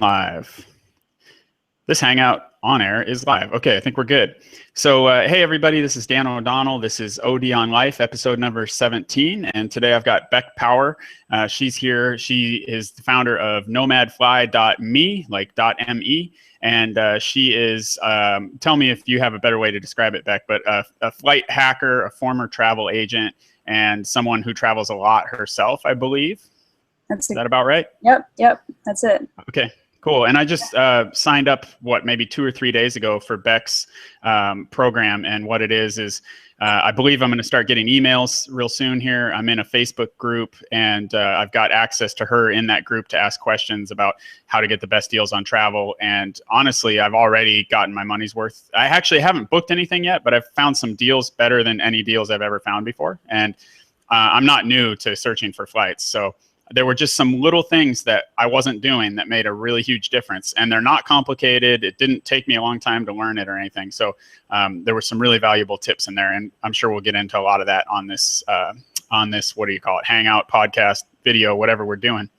live. This Hangout on air is live. Okay, I think we're good. So, hey everybody, this is Dan O'Donnell. This is OD on Life, episode number 17. And today I've got Beck Power. She's here. She is the founder of nomadfly.me, like .me. And she is, tell me if you have a better way to describe it, Beck, but a flight hacker, a former travel agent, and someone who travels a lot herself, I believe. Is that about right? Yep, that's it. Okay, cool. And I just signed up, maybe 2 or 3 days ago for Beck's program. And what it is I believe I'm going to start getting emails real soon here. I'm in a Facebook group, and I've got access to her in that group to ask questions about how to get the best deals on travel. And honestly, I've already gotten my money's worth. I actually haven't booked anything yet, but I've found some deals better than any deals I've ever found before. And I'm not new to searching for flights. So there were just some little things that I wasn't doing that made a really huge difference. And they're not complicated. It didn't take me a long time to learn it or anything. So there were some really valuable tips in there. And I'm sure we'll get into a lot of that on this, what do you call it, Hangout, podcast, video, whatever we're doing.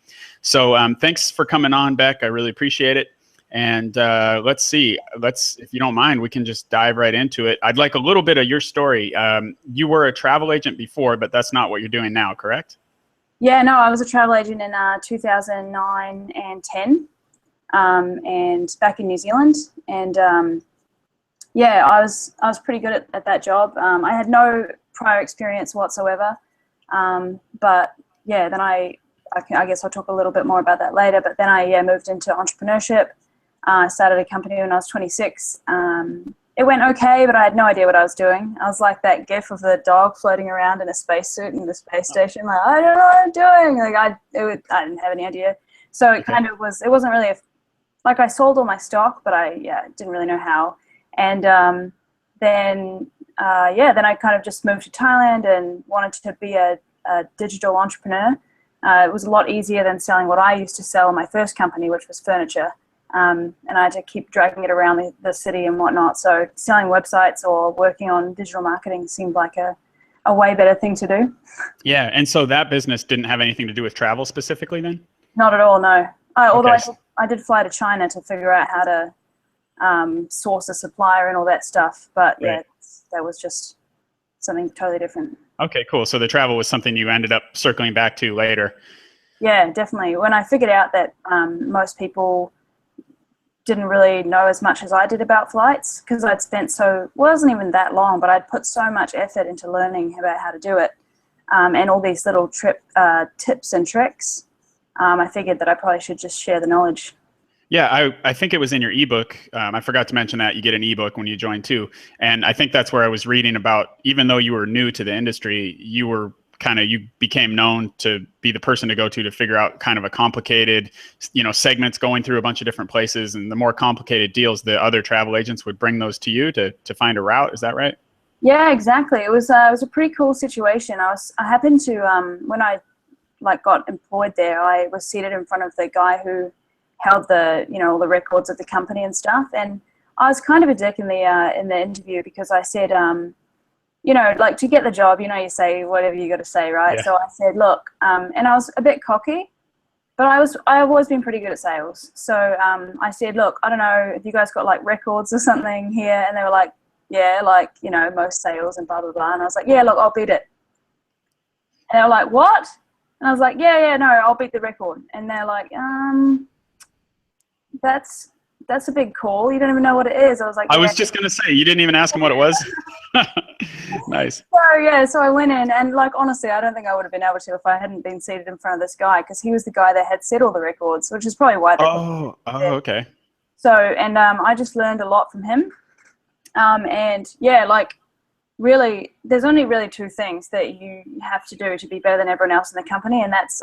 So thanks for coming on, Beck. I really appreciate it. And let's see, if you don't mind, we can just dive right into it. I'd like a little bit of your story. You were a travel agent before, but that's not what you're doing now, correct? Yeah, no, I was a travel agent in 2009 and 10, and back in New Zealand. And yeah, I was pretty good at that job. I had no prior experience whatsoever. But yeah, then I guess I'll talk a little bit more about that later. But then I moved into entrepreneurship. I started a company when I was 26. It went okay, but I had no idea what I was doing. I was like that gif of the dog floating around in a spacesuit in the space station. Like, I don't know what I'm doing. Like I didn't have any idea. So it kind of was. It wasn't really like I sold all my stock, but I didn't really know how. And then I kind of just moved to Thailand and wanted to be a digital entrepreneur. It was a lot easier than selling what I used to sell in my first company, which was furniture. And I had to keep dragging it around the city and whatnot. So selling websites or working on digital marketing seemed like a way better thing to do. Yeah. And so that business didn't have anything to do with travel specifically then? Not at all, no. Although I did fly to China to figure out how to source a supplier and all that stuff. But yeah, that was just something totally different. Okay, cool. So the travel was something you ended up circling back to later. Yeah, definitely. When I figured out that most people didn't really know as much as I did about flights, because I'd spent wasn't even that long, but I'd put so much effort into learning about how to do it, and all these little tips and tricks. I figured that I probably should just share the knowledge. Yeah, I think it was in your ebook. I forgot to mention that you get an ebook when you join too. And I think that's where I was reading about, even though you were new to the industry, you became known to be the person to go to figure out kind of a complicated, segments going through a bunch of different places, and the more complicated deals, the other travel agents would bring those to you to find a route. Is that right? Yeah, exactly. It was a pretty cool situation. I happened to when I got employed there, I was seated in front of the guy who held all the records of the company and stuff, and I was kind of a dick in the interview because I said, to get the job, you say whatever you got to say, right? Yeah. So I said, look, and I was a bit cocky, but I've always been pretty good at sales. So I said, look, I don't know if you guys got records or something here, and they were like, yeah, most sales and blah blah blah. And I was like, yeah, look, I'll beat it. And they were like, what? And I was like, yeah, no, I'll beat the record. And they're like, that's a big call. You don't even know what it is. I was like, I was just going to say, you didn't even ask him what it was. Nice. So I went in, and honestly, I don't think I would have been able to if I hadn't been seated in front of this guy, because he was the guy that had set all the records, which is probably why. Okay. So, and I just learned a lot from him. And yeah, really, there's only really two things that you have to do to be better than everyone else in the company, and that's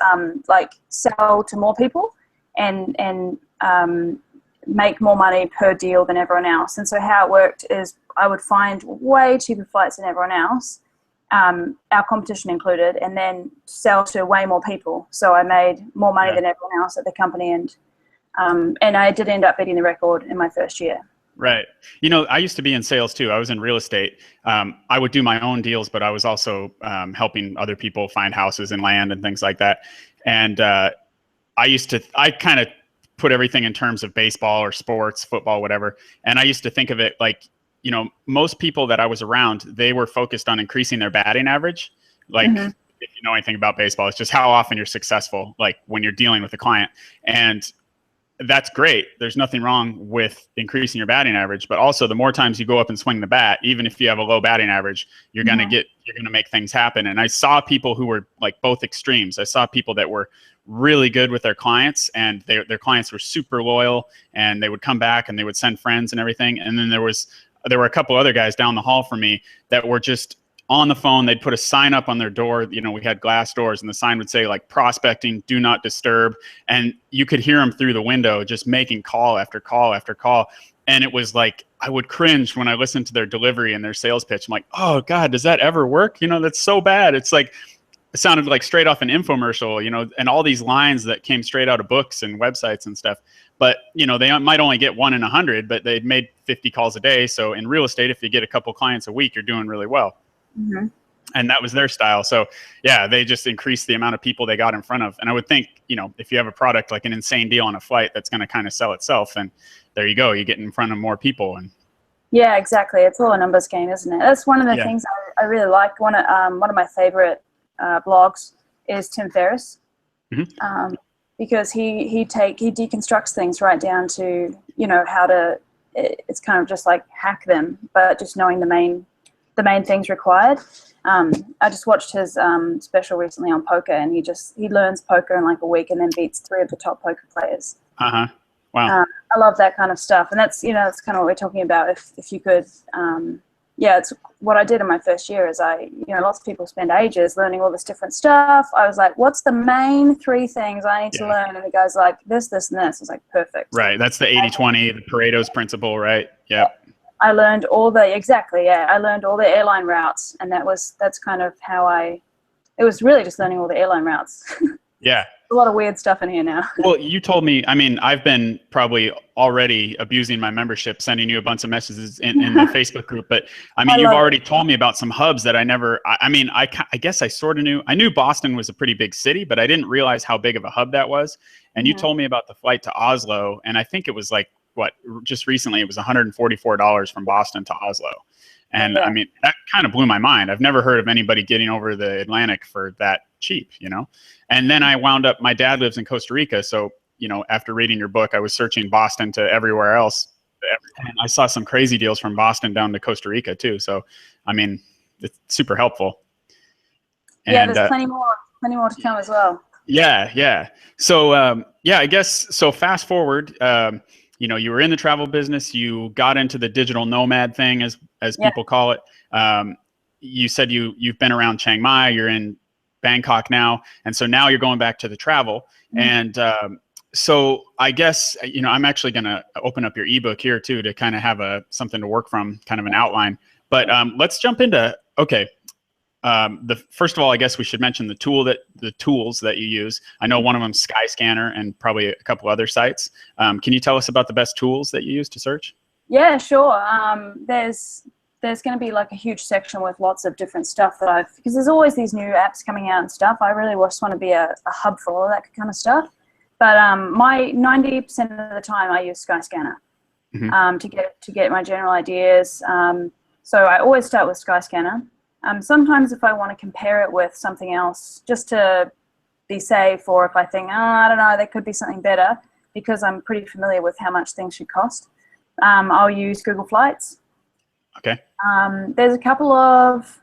sell to more people and make more money per deal than everyone else. And so how it worked is I would find way cheaper flights than everyone else, our competition included, and then sell to way more people. So I made more money than everyone else at the company, and I did end up beating the record in my first year. Right. I used to be in sales too. I was in real estate. I would do my own deals, but I was also helping other people find houses and land and things like that. And I kind of put everything in terms of baseball or sports, football, whatever. And I used to think of it like, you know, most people that I was around, they were focused on increasing their batting average. Like, if you know anything about baseball, it's just how often you're successful, like when you're dealing with a client. And that's great. There's nothing wrong with increasing your batting average, but also the more times you go up and swing the bat, even if you have a low batting average, you're going to make things happen. And I saw people who were like both extremes. I saw people that were really good with their clients, and their clients were super loyal, and they would come back and they would send friends and everything. And then there were a couple other guys down the hall from me that were just on the phone. They'd put a sign up on their door. You know, we had glass doors, and the sign would say like prospecting, do not disturb. And you could hear them through the window just making call after call after call. And it was like, I would cringe when I listened to their delivery and their sales pitch. I'm like, oh God, does that ever work? You know, that's so bad. It's like, it sounded like straight off an infomercial, you know, and all these lines that came straight out of books and websites and stuff. But, you know, they might only get 1 in 100, but they'd made 50 calls a day. So in real estate, if you get a couple clients a week, you're doing really well. And that was their style. So yeah, they just increased the amount of people they got in front of. And I would think, you know, if you have a product like an insane deal on a flight that's going to kind of sell itself, and there you go, you get in front of more people. And yeah, exactly. It's all a numbers game, isn't it? That's one of the things I really like. One of my favorite blogs is Tim Ferriss, because he deconstructs things right down to, you know, how to. It's kind of just like hack them, but just knowing the main things required. I just watched his special recently on poker, and he learns poker in like a week and then beats 3 of the top poker players. Wow. I love that kind of stuff, and that's, you know, that's kind of what we're talking about. If you could, it's what I did in my first year. Is lots of people spend ages learning all this different stuff. I was like, what's the main 3 things I need to learn? And the guy's like, this, and this. I was like, perfect. Right. That's the 80-20, the Pareto's principle, right? Yeah. I learned all the I learned all the airline routes, and that's kind of how it was really just learning all the airline routes. Yeah. A lot of weird stuff in here now. Well, you told me, I mean, I've been probably already abusing my membership, sending you a bunch of messages in the Facebook group, but I mean, you've already told me about some hubs that I guess I sort of knew. I knew Boston was a pretty big city, but I didn't realize how big of a hub that was. And you told me about the flight to Oslo, and I think it was like, just recently it was $144 from Boston to Oslo. And I mean, that kind of blew my mind. I've never heard of anybody getting over the Atlantic for that cheap, you know? And then I wound up, my dad lives in Costa Rica. So, you know, after reading your book, I was searching Boston to everywhere else. And I saw some crazy deals from Boston down to Costa Rica too. So, I mean, it's super helpful. And, there's plenty more to come as well. Yeah. So, I guess, so fast forward, you know, you were in the travel business, you got into the digital nomad thing, as people call it. You said you've been around Chiang Mai, you're in Bangkok now. And so now you're going back to the travel. And so I guess, you know, I'm actually going to open up your ebook here too, to kind of have something to work from, kind of an outline. But let's jump into, first of all, I guess we should mention the tools that you use. I know one of them, Skyscanner, and probably a couple other sites. Can you tell us about the best tools that you use to search? Yeah, sure. There's going to be like a huge section with lots of different stuff because there's always these new apps coming out and stuff. I really just want to be a hub for all of that kind of stuff. But my 90% of the time I use Skyscanner to get my general ideas. So I always start with Skyscanner. Sometimes if I want to compare it with something else, just to be safe, or if I think, I don't know, there could be something better, because I'm pretty familiar with how much things should cost, I'll use Google Flights. Okay. There's a couple of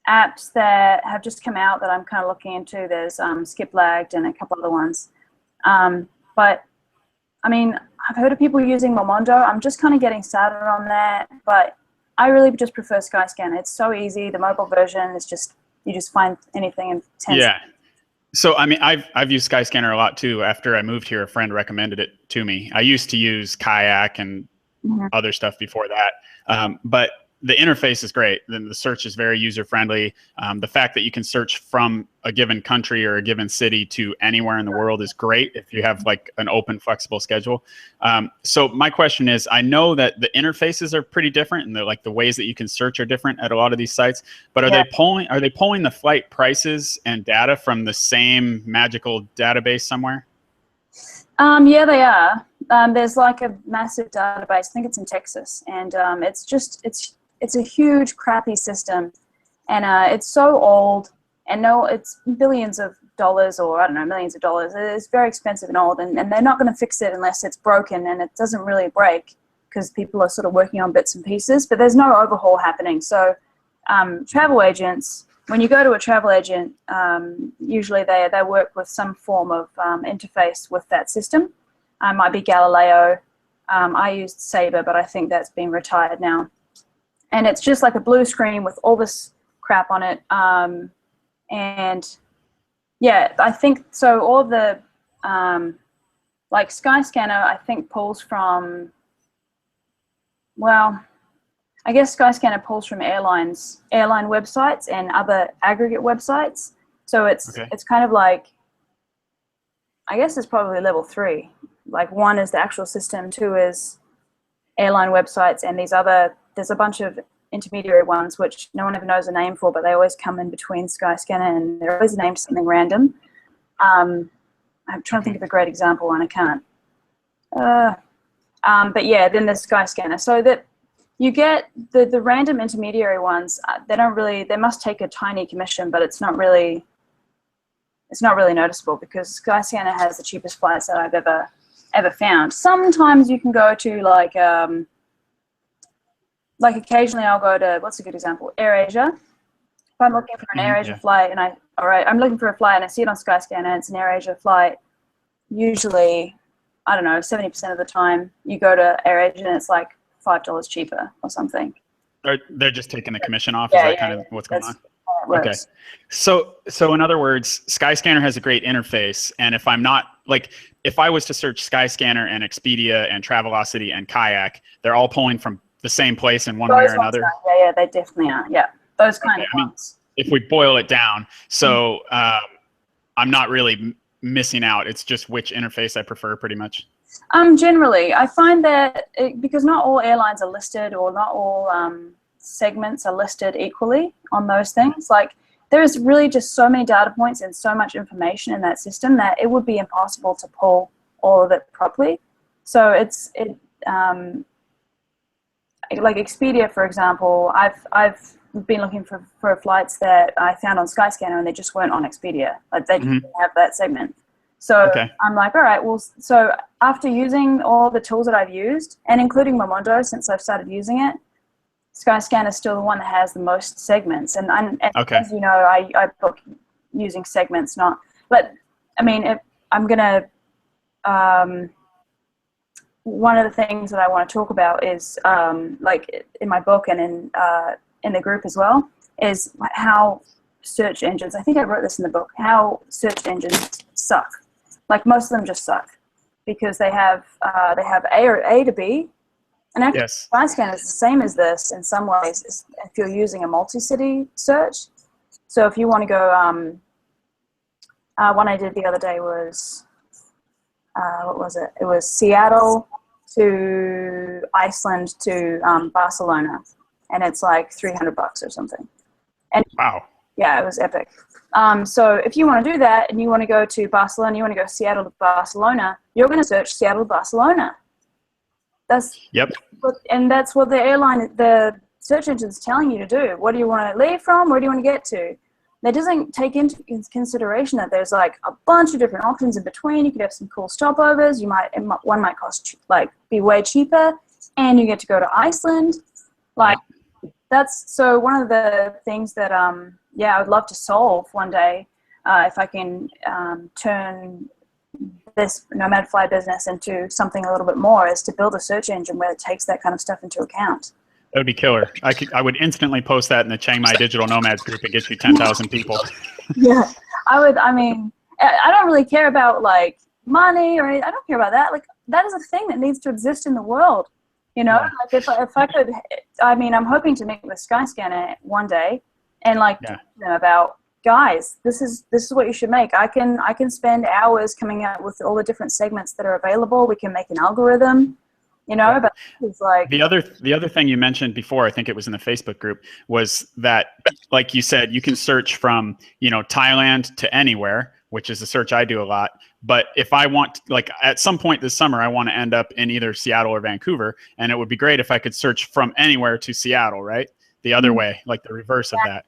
apps that have just come out that I'm kind of looking into. There's Skip Lagged and a couple other ones. But I mean, I've heard of people using Momondo. I'm just kind of getting started on that, but I really just prefer Skyscanner. It's so easy. The mobile version is just, you just find anything in 10 seconds. So, I mean, I've used Skyscanner a lot too. After I moved here, a friend recommended it to me. I used to use Kayak and other stuff before that. But the interface is great. Then the search is very user-friendly. The fact that you can search from a given country or a given city to anywhere in the world is great if you have like an open, flexible schedule. So my question is, I know that the interfaces are pretty different, and the ways that you can search are different at a lot of these sites. But are they pulling the flight prices and data from the same magical database somewhere? Yeah, they are. There's like a massive database. I think it's in Texas, and it's a huge, crappy system, and it's so old, and no, it's billions of dollars, or I don't know, millions of dollars. It's very expensive and old, and they're not going to fix it unless it's broken, and it doesn't really break because people are sort of working on bits and pieces. But there's no overhaul happening. So travel agents, when you go to a travel agent, usually they work with some form of interface with that system. Might be Galileo. I used Sabre, but I think that's been retired now. And it's just like a blue screen with all this crap on it. And yeah, I think so. All the like Skyscanner, I think pulls from, well, I guess Skyscanner pulls from airline websites and other aggregate websites. So it's kind of like, I guess it's probably level 3. Like 1 is the actual system, 2 is airline websites, and there's a bunch of intermediary ones which no one ever knows a name for, but they always come in between Skyscanner, and they're always named something random. I'm trying to think of a great example and I can't. But yeah, then there's Skyscanner. So that you get the random intermediary ones, they must take a tiny commission, but it's not really noticeable because Skyscanner has the cheapest flights that I've ever found. Sometimes you can go to like occasionally I'll go to, what's a good example? AirAsia. If I'm looking for an AirAsia flight and I'm looking for a flight and I see it on Skyscanner and it's an AirAsia flight, usually, I don't know, 70% of the time you go to AirAsia and it's like $5 cheaper or something. They're just taking the commission off? Is that kind of what's going on? Okay. So in other words, Skyscanner has a great interface, and if I was to search Skyscanner and Expedia and Travelocity and Kayak, they're all pulling from the same place in one way or another? Yeah, they definitely are. Yeah, those kind of ones. If we boil it down, so I'm not really missing out. It's just which interface I prefer pretty much. Generally, I find that because not all airlines are listed, or not all segments are listed equally on those things. Like there's really just so many data points and so much information in that system that it would be impossible to pull all of it properly. So like Expedia, for example, I've been looking for flights that I found on Skyscanner and they just weren't on Expedia. Like they didn't have that segment. So I'm like, all right, well, so after using all the tools that I've used, and including Momondo since I've started using it, Skyscanner is still the one that has the most segments. And as you know, I book using segments, but I mean, if I'm going to, one of the things that I want to talk about is, like in my book and in the group as well, is how search engines, I think I wrote this in the book, how search engines suck. Like most of them just suck because they have A to B. And actually, Skyscanner is the same as this in some ways if you're using a multi-city search. So if you want to go, one I did the other day was, what was it? It was Seattle to Iceland to Barcelona, and it's like $300 or something. And wow. Yeah, it was epic. So if you want to do that and you want to go to Barcelona, you want to go Seattle to Barcelona, you're going to search Seattle to Barcelona. That's what the search engine is telling you to do. What do you want to leave from? Where do you want to get to? That doesn't take into consideration that there's like a bunch of different options in between. You could have some cool stopovers. One might cost be way cheaper, and you get to go to Iceland. That's so one of the things that I would love to solve one day if I can turn this Nomad Fly business into something a little bit more, is to build a search engine where it takes that kind of stuff into account. That would be killer. I would instantly post that in the Chiang Mai Digital Nomads group and get you 10,000 people. Yeah, I would. I mean, I don't really care about like money or anything. I don't care about that. Like that is a thing that needs to exist in the world. You know, like if I could, I mean, I'm hoping to meet with Skyscanner one day and like talk to them about, guys, this is what you should make. I can spend hours coming out with all the different segments that are available. We can make an algorithm, you know. But it's like the other thing you mentioned before, I think it was in the Facebook group, was that, like you said, you can search from Thailand to anywhere, which is a search I do a lot. But if I want, like at some point this summer, I want to end up in either Seattle or Vancouver, and it would be great if I could search from anywhere to Seattle, right? The other way, like the reverse of that.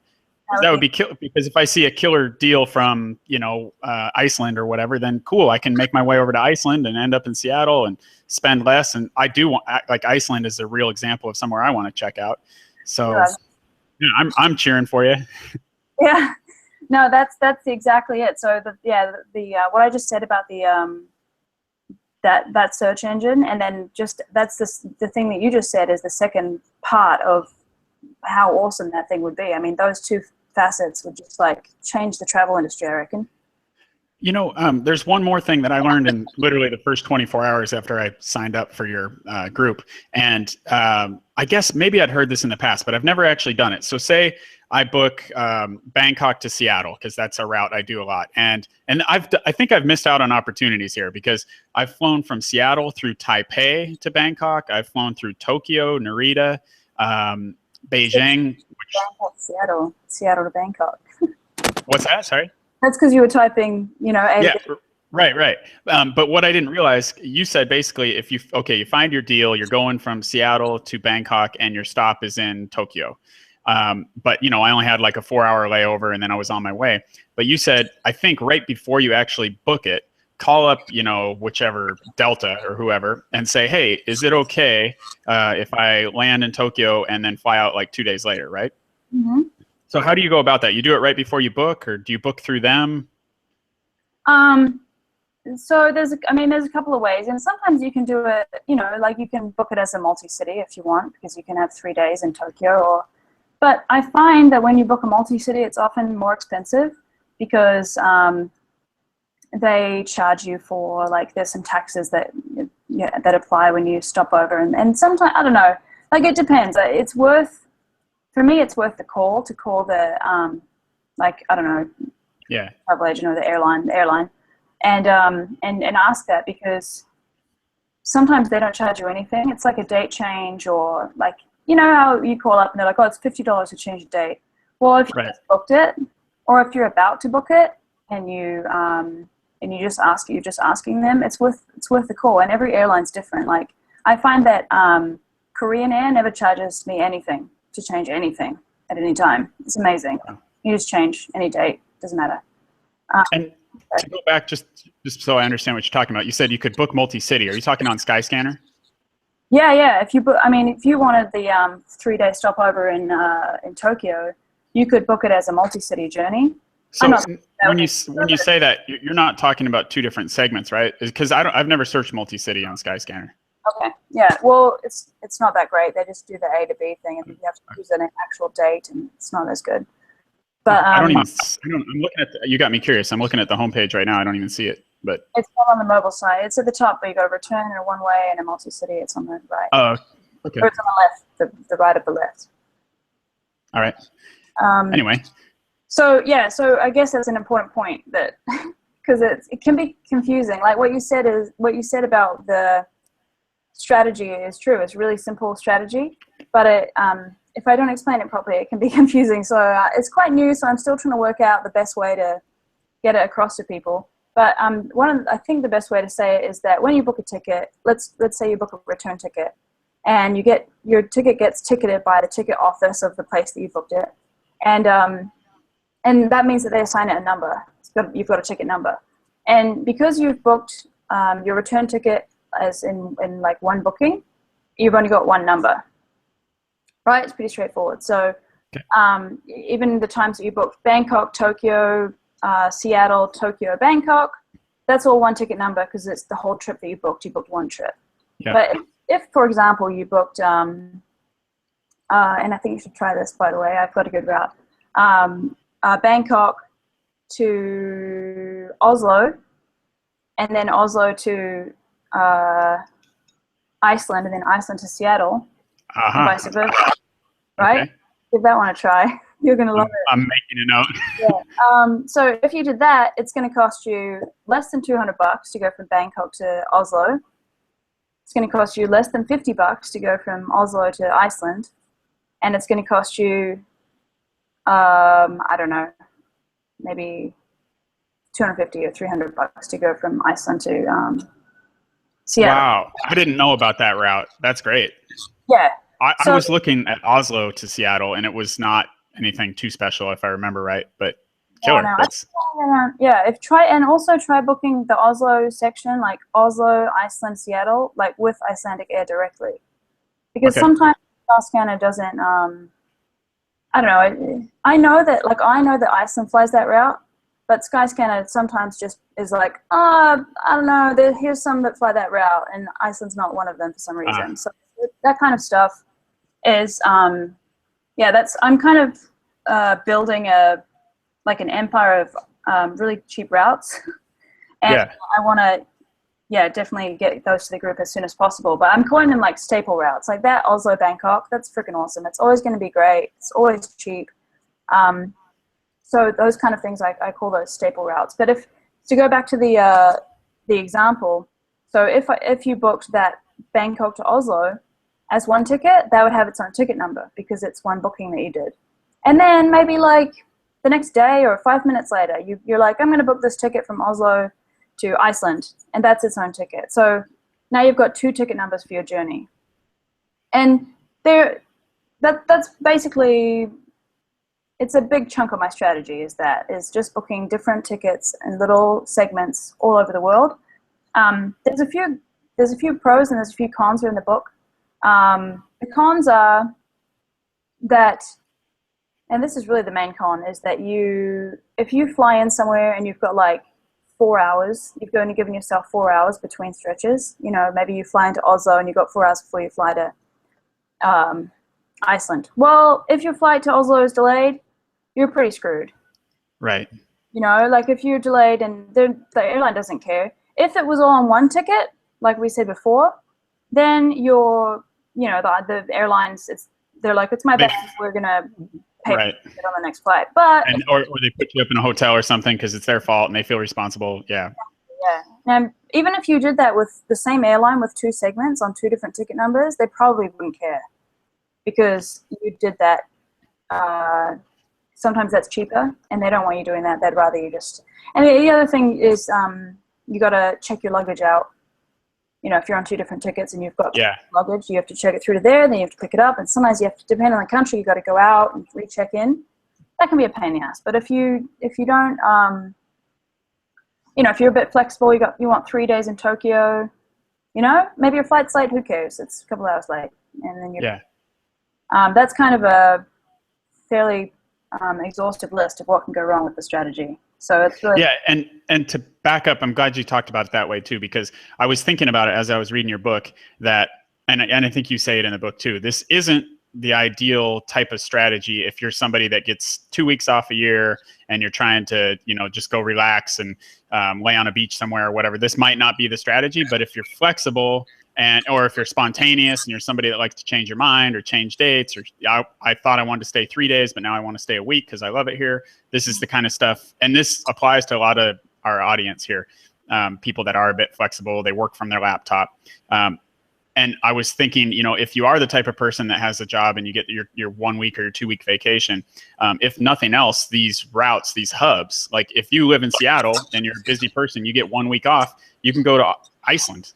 That would be because if I see a killer deal from, you know, Iceland or whatever, then cool, I can make my way over to Iceland and end up in Seattle and spend less. And I do want, like, Iceland is a real example of somewhere I want to check out. So yeah, I'm cheering for you. Yeah, no, that's exactly it. So what I just said about the that search engine, and then just that's the thing that you just said is the second part of how awesome that thing would be. I mean, those two facets would just like change the travel industry, I reckon. You know, there's one more thing that I learned in literally the first 24 hours after I signed up for your group. And I guess maybe I'd heard this in the past, but I've never actually done it. So say I book Bangkok to Seattle, because that's a route I do a lot. And I think I've missed out on opportunities here, because I've flown from Seattle through Taipei to Bangkok. I've flown through Tokyo, Narita, Beijing. Bangkok, Seattle to Bangkok. What's that? Sorry? That's because you were typing, you know. Yeah, right. But what I didn't realize, you said basically if you find your deal, you're going from Seattle to Bangkok and your stop is in Tokyo. But, you know, I only had like a 4-hour layover and then I was on my way. But you said, I think right before you actually book it, call up, you know, whichever Delta or whoever and say, hey, is it okay if I land in Tokyo and then fly out like 2 days later, right? Mm-hmm. So how do you go about that? You do it right before you book, or do you book through them? So there's a couple of ways, and sometimes you can do it, you know, like you can book it as a multi-city if you want, because you can have 3 days in Tokyo. But I find that when you book a multi-city, it's often more expensive because they charge you for, like, there's some taxes that apply when you stop over, and sometimes, I don't know, like, it depends. For me, it's worth the call to call the, like, I don't know, travel agent or the airline, and ask that, because sometimes they don't charge you anything. It's like a date change, or like, you know how you call up and they're like, oh, it's $50 to change a date. Well, if you just booked it, or if you're about to book it and you're just asking them, it's worth the call. And every airline's different. Like, I find that Korean Air never charges me anything to change anything at any time. It's amazing. You just change any date, doesn't matter. And to go back, just so I understand what you're talking about, you said you could book multi-city. Are you talking on Skyscanner? Yeah. If you wanted the 3-day stopover in Tokyo, you could book it as a multi-city journey. So when you say that, you're not talking about two different segments, right? Because I've never searched multi-city on Skyscanner. Okay. Yeah. Well, it's not that great. They just do the A to B thing, and you have to choose an actual date, and it's not as good. But I'm looking at. You got me curious. I'm looking at the homepage right now. I don't even see it. But it's not on the mobile side. It's at the top, but you got a return and a one-way and a multi-city. It's on the right. Oh, okay. Or it's on the left, the right of the left. All right. Anyway. So I guess that's an important point, that because it can be confusing. Like what you said about the strategy is true. It's a really simple strategy, but if I don't explain it properly, it can be confusing. So it's quite new, so I'm still trying to work out the best way to get it across to people. But I think the best way to say it is that when you book a ticket, let's say you book a return ticket, and your ticket gets ticketed by the ticket office of the place that you booked it, and that means that they assign it a number. You've got a ticket number, and because you've booked your return ticket as in like one booking, you've only got one number, right? It's pretty straightforward. So even the times that you booked Bangkok, Tokyo, Seattle, Tokyo, Bangkok, that's all one ticket number, because it's the whole trip that you booked one trip. Yeah. But if for example you booked and I think you should try this, by the way, I've got a good route, Bangkok to Oslo, and then Oslo to Iceland, and then Iceland to Seattle, and vice versa, right? Okay. Give that one a try. You're going to love it. I'm making a note. Yeah. So if you did that, it's going to cost you less than $200 to go from Bangkok to Oslo. It's going to cost you less than $50 to go from Oslo to Iceland. And it's going to cost you, I don't know, maybe $250 or $300 to go from Iceland to Seattle. Wow, I didn't know about that route. That's great. Yeah. I was looking at Oslo to Seattle, and it was not anything too special, if I remember right. But killer. And also try booking the Oslo section, like Oslo, Iceland, Seattle, like with Icelandic Air directly, because sometimes Skyscanner doesn't. I don't know. I know that Iceland flies that route, but Skyscanner sometimes just is like, I don't know. Here's some that fly that route, and Iceland's not one of them for some reason. So that kind of stuff is, I'm kind of building an empire of really cheap routes, and I want to, definitely get those to the group as soon as possible. But I'm calling them like staple routes, like that Oslo Bangkok. That's freaking awesome. It's always going to be great. It's always cheap. So those kind of things I call those staple routes. But to go back to the example, so if you booked that Bangkok to Oslo as one ticket, that would have its own ticket number because it's one booking that you did. And then maybe like the next day or 5 minutes later, you're like, I'm going to book this ticket from Oslo to Iceland, and that's its own ticket. So now you've got 2 ticket numbers for your journey. And that's basically, it's a big chunk of my strategy is just booking different tickets in little segments all over the world. There's a few pros and there's a few cons in the book. The cons are that, and this is really the main con, is that if you fly in somewhere and you've got like 4 hours, you've only given yourself 4 hours between stretches. You know, maybe you fly into Oslo and you've got 4 hours before you fly to Iceland. Well, if your flight to Oslo is delayed, you're pretty screwed. Right. You know, like if you're delayed and the airline doesn't care. If it was all on one ticket, like we said before, then the airlines, they're like, it's my bad, we're going to pay on the next flight. But or they put you up in a hotel or something because it's their fault and they feel responsible. Yeah. Yeah. And even if you did that with the same airline with 2 segments on 2 different ticket numbers, they probably wouldn't care because you did that. Sometimes that's cheaper and they don't want you doing that. They'd rather you just, and the other thing is you got to check your luggage out. You know, if you're on 2 different tickets and you've got luggage, you have to check it through to there, then you have to pick it up. And sometimes you have to, depending on the country, you got to go out and recheck in. That can be a pain in the ass. But if you don't, if you're a bit flexible, you want 3 days in Tokyo, maybe your flight's late, who cares? It's a couple hours late. And then that's kind of a fairly exhaustive list of what can go wrong with the strategy. So it's really and to back up, I'm glad you talked about it that way too, because I was thinking about it as I was reading your book and I think you say it in the book too. This isn't the ideal type of strategy if you're somebody that gets 2 weeks off a year and you're trying to just go relax and lay on a beach somewhere or whatever. This might not be the strategy, but if you're flexible or if you're spontaneous and you're somebody that likes to change your mind or change dates, or I thought I wanted to stay 3 days, but now I want to stay a week because I love it here. This is the kind of stuff, and this applies to a lot of our audience here, people that are a bit flexible, they work from their laptop. And I was thinking, if you are the type of person that has a job and you get your 1 week or your 2 week vacation, if nothing else, these routes, these hubs, like if you live in Seattle and you're a busy person, you get 1 week off, you can go to Iceland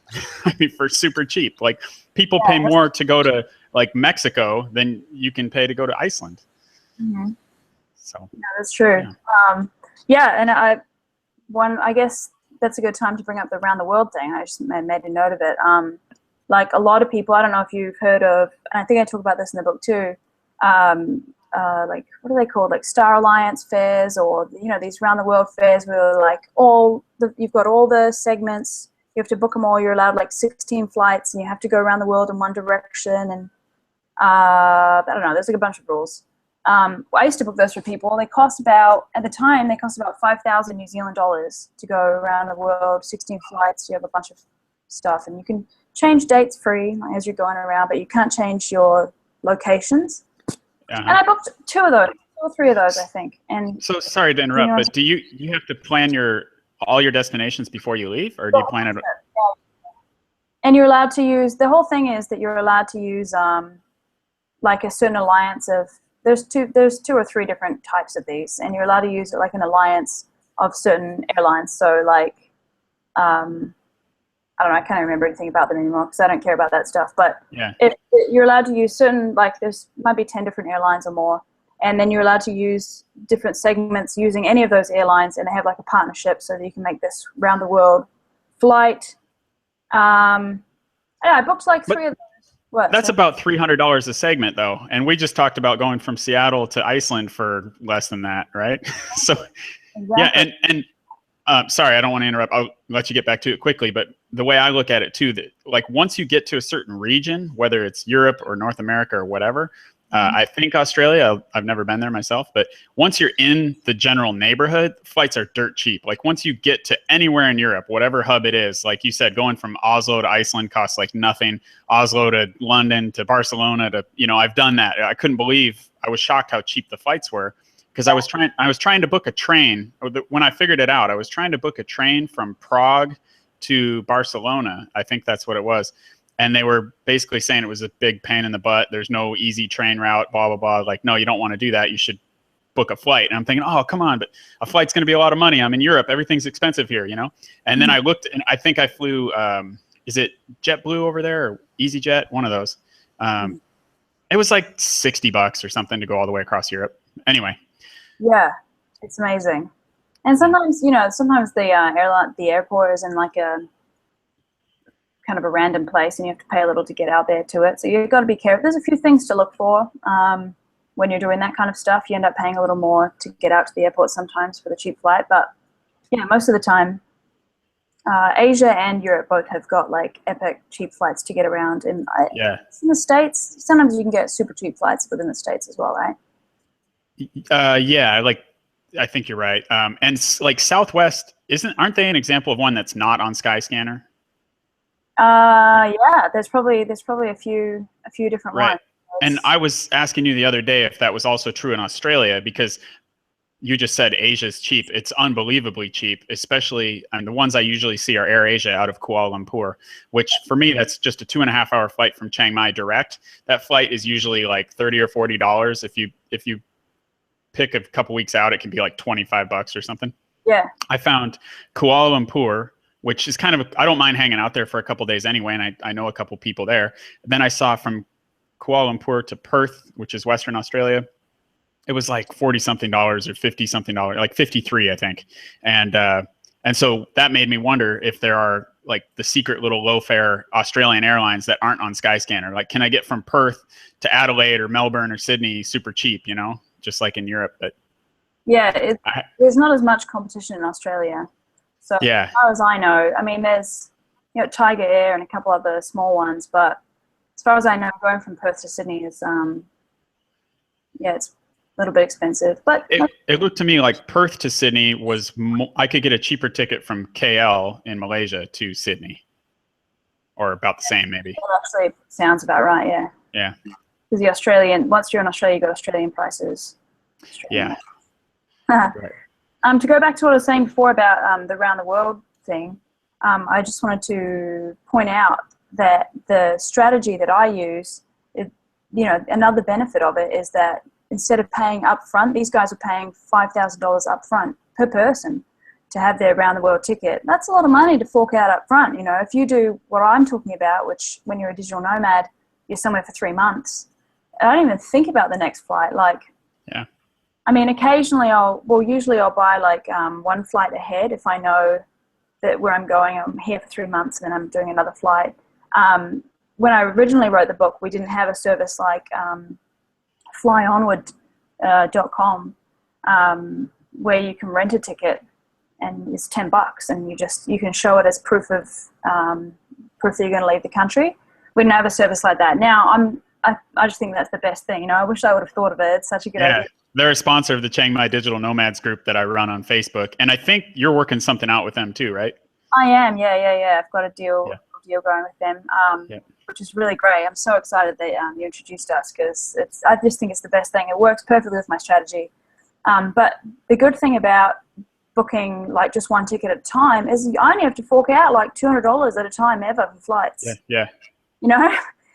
for super cheap. Like people pay more to go to like Mexico than you can pay to go to Iceland. Mm-hmm. So that's true. And I guess that's a good time to bring up the around the world thing. I just made a note of it. Like a lot of people, I don't know if you've heard of, and I think I talk about this in the book too, like what are they called? Like Star Alliance fairs, or these round the world fairs where like you've got all the segments, you have to book them all. You're allowed like 16 flights, and you have to go around the world in one direction. And I don't know, there's like a bunch of rules. I used to book those for people. They cost about 5,000 New Zealand dollars to go around the world, 16 flights. You have a bunch of stuff, and you can change dates free as you're going around, but you can't change your locations. And I booked 2 or 3 of those, I think. And so sorry to interrupt, but do you have to plan all your destinations before you leave, or do you plan it? And you're allowed to use, the whole thing is that you're allowed to use like a certain alliance of, there's 2 or 3 different types of these, and you're allowed to use it like an alliance of certain airlines. So like, I don't know, I can't remember anything about them anymore because I don't care about that stuff. But Yeah. you're allowed to use certain, like there's might be 10 different airlines or more. And then you're allowed to use different segments using any of those airlines, and they have like a partnership so that you can make this round the world flight. I booked like 3 of those. What? That's about $300 a segment, though, and we just talked about going from Seattle to Iceland for less than that, right? So, Exactly. yeah, and sorry, I don't want to interrupt. I'll let you get back to it quickly, but the way I look at it too, that like once you get to a certain region, whether it's Europe or North America or whatever, I think Australia, I've never been there myself, but once you're in the general neighborhood, flights are dirt cheap. Like once you get to anywhere in Europe, whatever hub it is, like you said, going from Oslo to Iceland costs like nothing. Oslo to London to Barcelona to, I've done that. I couldn't believe, I was shocked how cheap the flights were, because I was trying to book a train. When I figured it out, I was trying to book a train from Prague to Barcelona. I think that's what it was. And they were basically saying it was a big pain in the butt. There's no easy train route, blah, blah, blah. Like, no, you don't want to do that. You should book a flight. And I'm thinking, oh, come on, but a flight's going to be a lot of money. I'm in Europe. Everything's expensive here, And then I looked, and I think I flew, is it JetBlue over there or EasyJet? One of those. It was like $60 or something to go all the way across Europe. Anyway. Yeah, it's amazing. And sometimes, sometimes the airport is in like a kind of a random place, and you have to pay a little to get out there to it. So you've got to be careful. There's a few things to look for when you're doing that kind of stuff. You end up paying a little more to get out to the airport sometimes for the cheap flight. But yeah, most of the time, Asia and Europe both have got like epic cheap flights to get around. And in the States, sometimes you can get super cheap flights within the States as well, right? Yeah, I think you're right. And like Southwest, aren't they an example of one that's not on Skyscanner? Yeah, there's probably a few different ones. And I was asking you the other day if that was also true in Australia, because you just said Asia's cheap. It's unbelievably cheap, especially, the ones I usually see are AirAsia out of Kuala Lumpur, which for me, that's just a 2.5-hour flight from Chiang Mai direct. That flight is usually like $30 or $40. If you pick a couple weeks out, it can be like $25 or something. Yeah. I found Kuala Lumpur, which is kind of, I don't mind hanging out there for a couple days anyway, and I know a couple people there. Then I saw from Kuala Lumpur to Perth, which is Western Australia, it was like $40-something or $50-something, like 53, I think. And so that made me wonder if there are like the secret little low fare Australian airlines that aren't on Skyscanner. Like, can I get from Perth to Adelaide or Melbourne or Sydney super cheap, just like in Europe? But yeah, there's not as much competition in Australia. So as far as I know, there's Tiger Air and a couple other small ones, but as far as I know, going from Perth to Sydney is it's a little bit expensive. But it looked to me like Perth to Sydney was I could get a cheaper ticket from KL in Malaysia to Sydney, or about the same maybe. That actually sounds about right. Yeah. Yeah. Because once you're in Australia, you got Australian prices. Yeah. Right. To go back to what I was saying before about the round the world thing, I just wanted to point out that the strategy that I use, another benefit of it is that instead of paying up front, these guys are paying $5,000 up front per person to have their round the world ticket. That's a lot of money to fork out up front. If you do what I'm talking about, which when you're a digital nomad, you're somewhere for 3 months, I don't even think about the next flight. Yeah. Occasionally usually I'll buy like one flight ahead if I know that where I'm going, I'm here for 3 months and then I'm doing another flight. When I originally wrote the book, we didn't have a service like flyonward.com where you can rent a ticket and it's $10 and you can show it as proof that you're going to leave the country. We didn't have a service like that. Now I just think that's the best thing. I wish I would have thought of it. It's such a good idea. They're a sponsor of the Chiang Mai Digital Nomads group that I run on Facebook. And I think you're working something out with them too, right? I am. Yeah. I've got a deal going with them, which is really great. I'm so excited that you introduced us because I just think it's the best thing. It works perfectly with my strategy. But the good thing about booking like just one ticket at a time is you only have to fork out like $200 at a time ever for flights. Yeah.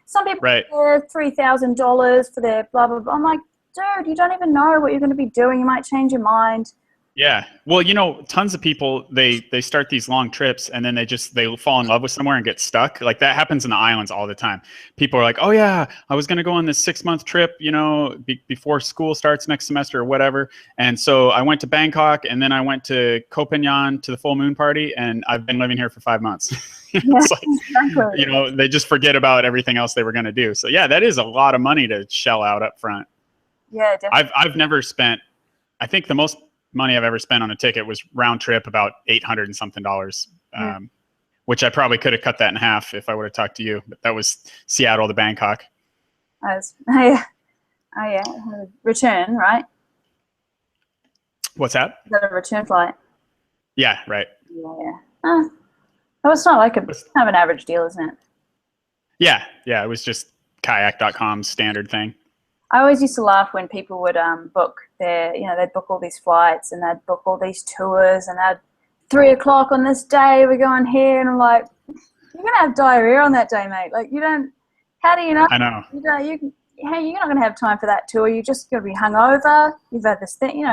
Some people pay $3,000 for their blah, blah, blah. I'm like, dude, you don't even know what you're going to be doing. You might change your mind. Yeah. Well, tons of people, they start these long trips and then they fall in love with somewhere and get stuck. Like that happens in the islands all the time. People are like, "Oh yeah, I was going to go on this 6-month trip, before school starts next semester or whatever." And so I went to Bangkok and then I went to Koh Phangan to the full moon party and I've been living here for 5 months. It's like, Exactly. they just forget about everything else they were going to do. So yeah, that is a lot of money to shell out up front. Yeah, definitely. I've never spent, I think the most money I've ever spent on a ticket was round trip about $800 and something, which I probably could have cut that in half if I would have talked to you. But that was Seattle to Bangkok. Yeah. Oh yeah, return, right? What's that? Is that a return flight? Yeah, right. Yeah. Oh, it's not like kind of an average deal, isn't it? Yeah, it was just kayak.com's standard thing. I always used to laugh when people would book they'd book all these flights and they'd book all these tours and they'd 3 o'clock on this day we're going here, and I'm like, you're gonna have diarrhea on that day, mate. Like you don't. How do you know? I know. Hey, you're not gonna have time for that tour. You're just gonna be hungover. You've had this thing,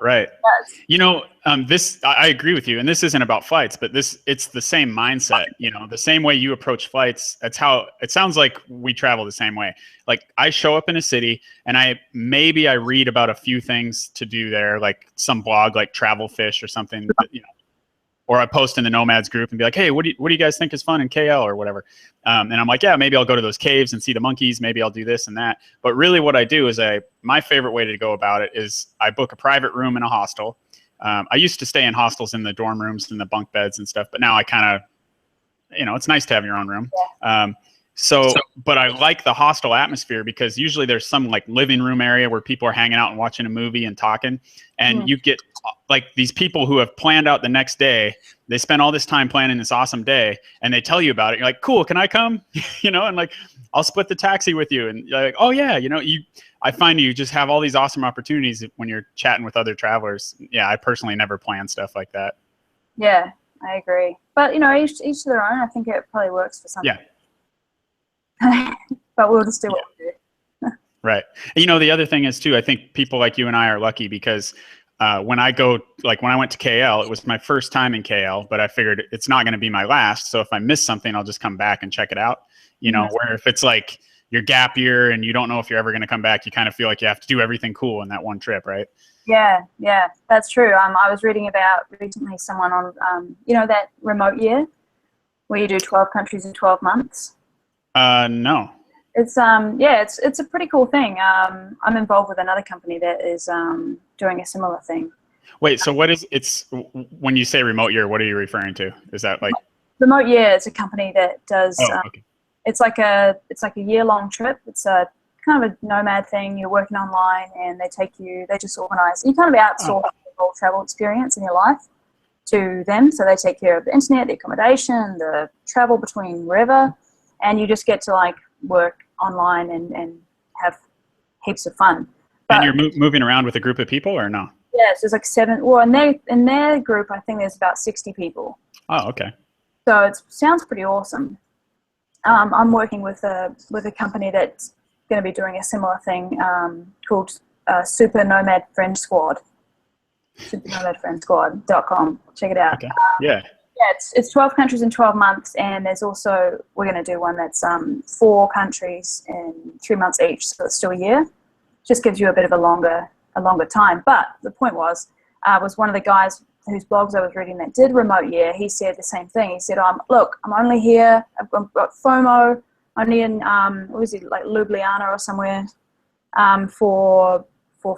Right. I agree with you. And this isn't about flights, but it's the same mindset, the same way you approach flights. That's how it sounds like we travel the same way. Like I show up in a city and I read about a few things to do there, like some blog, like Travel Fish or something, or I post in the Nomads group and be like, hey, what do you guys think is fun in KL or whatever? And I'm like, yeah, maybe I'll go to those caves and see the monkeys. Maybe I'll do this and that. But really what I do is my favorite way to go about it is I book a private room in a hostel. I used to stay in hostels in the dorm rooms and the bunk beds and stuff, but now I kind of, it's nice to have your own room. But I like the hostel atmosphere because usually there's some like living room area where people are hanging out and watching a movie and talking. And you get like these people who have planned out the next day. They spend all this time planning this awesome day and they tell you about it. You're like, cool, can I come? And like, I'll split the taxi with you. And you're like, oh yeah, I find you just have all these awesome opportunities when you're chatting with other travelers. Yeah, I personally never plan stuff like that. Yeah, I agree. But each to their own. I think it probably works for some. Yeah. But we'll just do what we do. Right. And, the other thing is too, I think people like you and I are lucky because when I went to KL, it was my first time in KL, but I figured it's not going to be my last. So if I miss something, I'll just come back and check it out. Where if it's like your gap year and you don't know if you're ever going to come back, you kind of feel like you have to do everything cool in that one trip, right? Yeah, that's true. I was reading about recently someone on, that remote year where you do 12 countries in 12 months. No. It's it's a pretty cool thing. I'm involved with another company that is doing a similar thing. Wait, so when you say remote year, what are you referring to? Is that like remote year? It's a company that does. Okay. It's like a year-long trip. It's a kind of a nomad thing. You're working online, and they just organize. You kind of outsource the whole travel experience in your life to them. So they take care of the internet, the accommodation, the travel between wherever, and you just get to like work online and have heaps of fun. And you're moving around with a group of people or no? Yes, there's like 7. Well, in their group, I think there's about 60 people. Oh, okay. So it sounds pretty awesome. I'm working with a company that's going to be doing a similar thing called Super Nomad Friend Squad. SuperNomadFriendSquad.com. Check it out. Okay. Yeah. Yeah, it's 12 countries in 12 months, and there's also, we're going to do one that's 4 countries in 3 months each, so it's still a year. Just gives you a bit of a longer time. But the point was one of the guys whose blogs I was reading that did remote year, he said the same thing. He said, I'm only here, I've got FOMO, only in, like Ljubljana or somewhere for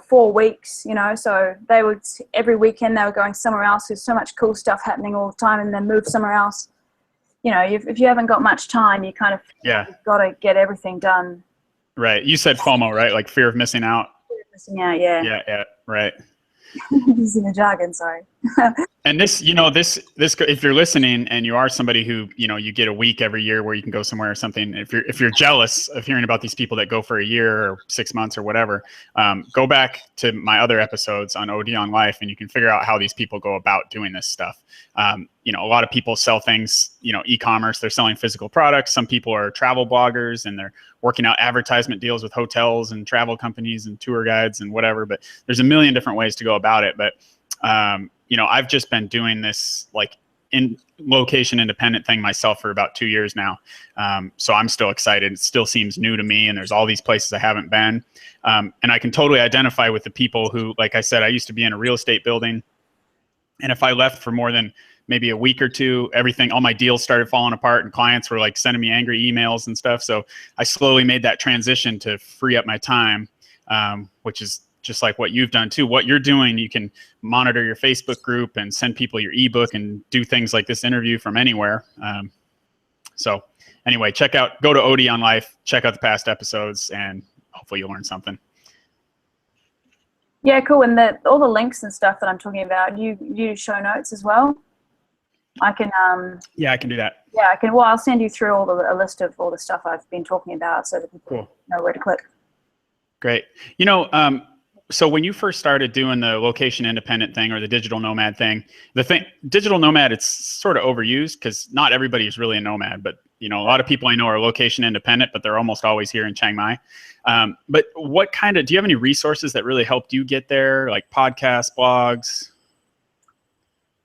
4 weeks, so they would, every weekend they were going somewhere else. There's so much cool stuff happening all the time, and then move somewhere else. If you haven't got much time, you kind of you've got to get everything done. Right. You said FOMO, right? Like fear of missing out. Fear of missing out, yeah. Yeah, right. Using the jargon, sorry. And this, if you're listening and you are somebody who, you get a week every year where you can go somewhere or something, if you're jealous of hearing about these people that go for a year or 6 months or whatever, go back to my other episodes on OD on Life and you can figure out how these people go about doing this stuff. A lot of people sell things, e-commerce, they're selling physical products. Some people are travel bloggers and they're working out advertisement deals with hotels and travel companies and tour guides and whatever, but there's a million different ways to go about it. But you know, I've just been doing this like in location independent thing myself for about 2 years now. So I'm still excited. It still seems new to me, and there's all these places I haven't been. And I can totally identify with the people who, like I said, I used to be in a real estate building, and if I left for more than maybe a week or two, everything, all my deals started falling apart, and clients were like sending me angry emails and stuff. So I slowly made that transition to free up my time, which is just like what you've done too. What you're doing, you can monitor your Facebook group and send people your ebook and do things like this interview from anywhere. So anyway, go to OD on Life, check out the past episodes, and hopefully you'll learn something. Yeah, cool. And all the links and stuff that I'm talking about, you do show notes as well? I can. Yeah, I can do that. Yeah, I can. Well, I'll send you through a list of all the stuff I've been talking about so that people know where to click. Great. You know, so when you first started doing the location independent thing or the digital nomad thing, digital nomad, it's sort of overused because not everybody is really a nomad, but you know, a lot of people I know are location independent, but they're almost always here in Chiang Mai. But do you have any resources that really helped you get there, like podcasts, blogs?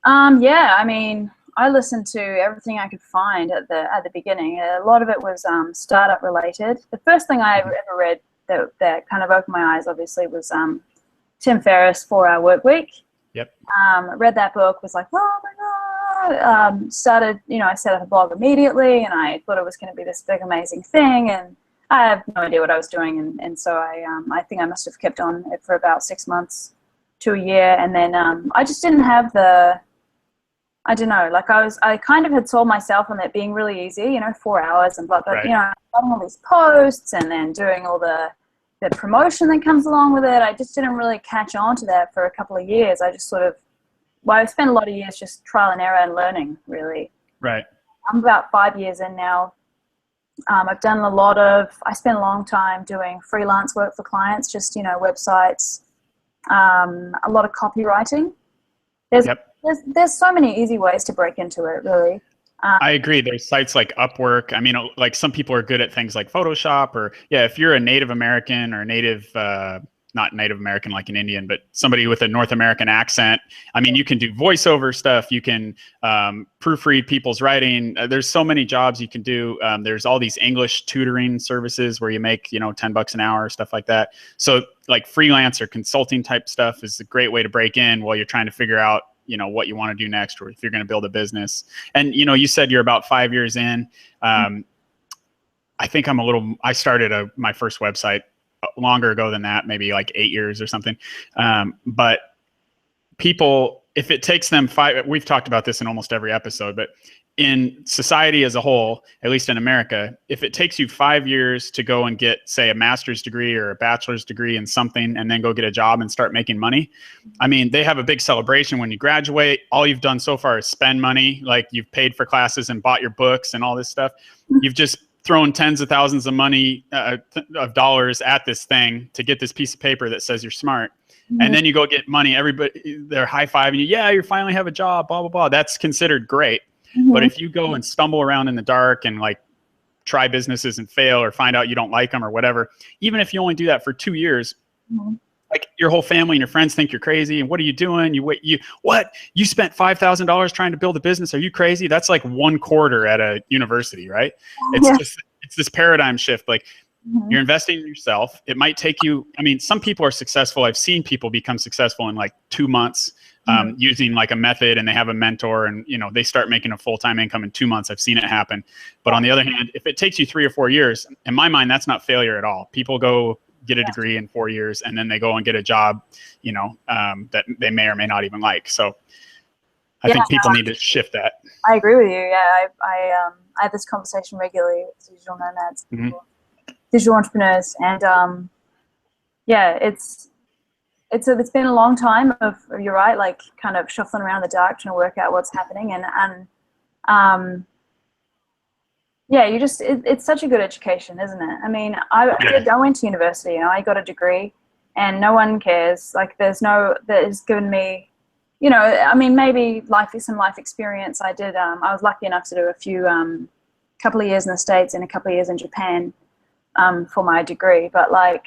Yeah, I mean, I listened to everything I could find at the beginning. A lot of it was startup related. The first thing I ever read that kind of opened my eyes, obviously, was Tim Ferriss' 4-Hour Work Week. Yep. Read that book, was like, oh my God. Started, you know, I set up a blog immediately, and I thought it was going to be this big, amazing thing, and I have no idea what I was doing, and so I think I must have kept on it for about 6 months to a year, and then I just didn't have I don't know, like I kind of had sold myself on it being really easy, you know, 4 hours and blah, blah, right. You know, writing all these posts and then doing all the promotion that comes along with it. I just didn't really catch on to that for a couple of years. I just I spent a lot of years just trial and error and learning, really. Right. I'm about 5 years in now. I've done I spent a long time doing freelance work for clients, just, you know, websites, a lot of copywriting. There's so many easy ways to break into it, really. I agree. There's sites like Upwork. I mean, like some people are good at things like Photoshop, or if you're a Native American or not Native American like an Indian, but somebody with a North American accent. I mean, you can do voiceover stuff. You can proofread people's writing. There's so many jobs you can do. There's all these English tutoring services where you make, you know, $10 an hour, stuff like that. So like freelance or consulting type stuff is a great way to break in while you're trying to figure out, you know, what you want to do next, or if you're going to build a business. And, you know, you said you're about 5 years in. I think I started my first website longer ago than that, maybe like 8 years or something. But people, if it takes them we've talked about this in almost every episode, but in society as a whole, at least in America, if it takes you 5 years to go and get, say, a master's degree or a bachelor's degree in something, and then go get a job and start making money, I mean, they have a big celebration when you graduate. All you've done so far is spend money. Like, you've paid for classes and bought your books and all this stuff. You've just thrown tens of thousands of of dollars at this thing to get this piece of paper that says you're smart. And then you go get money. Everybody, they're high-fiving you. Yeah, you finally have a job, blah, blah, blah. That's considered great. But if you go and stumble around in the dark and like try businesses and fail, or find out you don't like them or whatever, even if you only do that for 2 years, like your whole family and your friends think you're crazy. And what are you doing? You spent $5,000 trying to build a business. Are you crazy? That's like 1 quarter at a university, right? It's this paradigm shift. Like, you're investing in yourself. It might take you, I mean, some people are successful. I've seen people become successful in like 2 months. Using like a method, and they have a mentor, and, you know, they start making a full-time income in 2 months. I've seen it happen. But on the other hand, if it takes you 3 or 4 years, in my mind, that's not failure at all. People go get a degree in 4 years, and then they go and get a job, you know, that they may or may not even like. So I think people need to shift that. I agree with you. Yeah, I have this conversation regularly with digital nomads, digital entrepreneurs, and it's been a long time of, you're right, like kind of shuffling around in the dark trying to work out what's happening, and it's such a good education, isn't it? I mean, I went to university, you know, I got a degree, and no one cares. Like, that has given me, you know, I mean, maybe some life experience. I was lucky enough to do couple of years in the States and a couple of years in Japan for my degree, but like,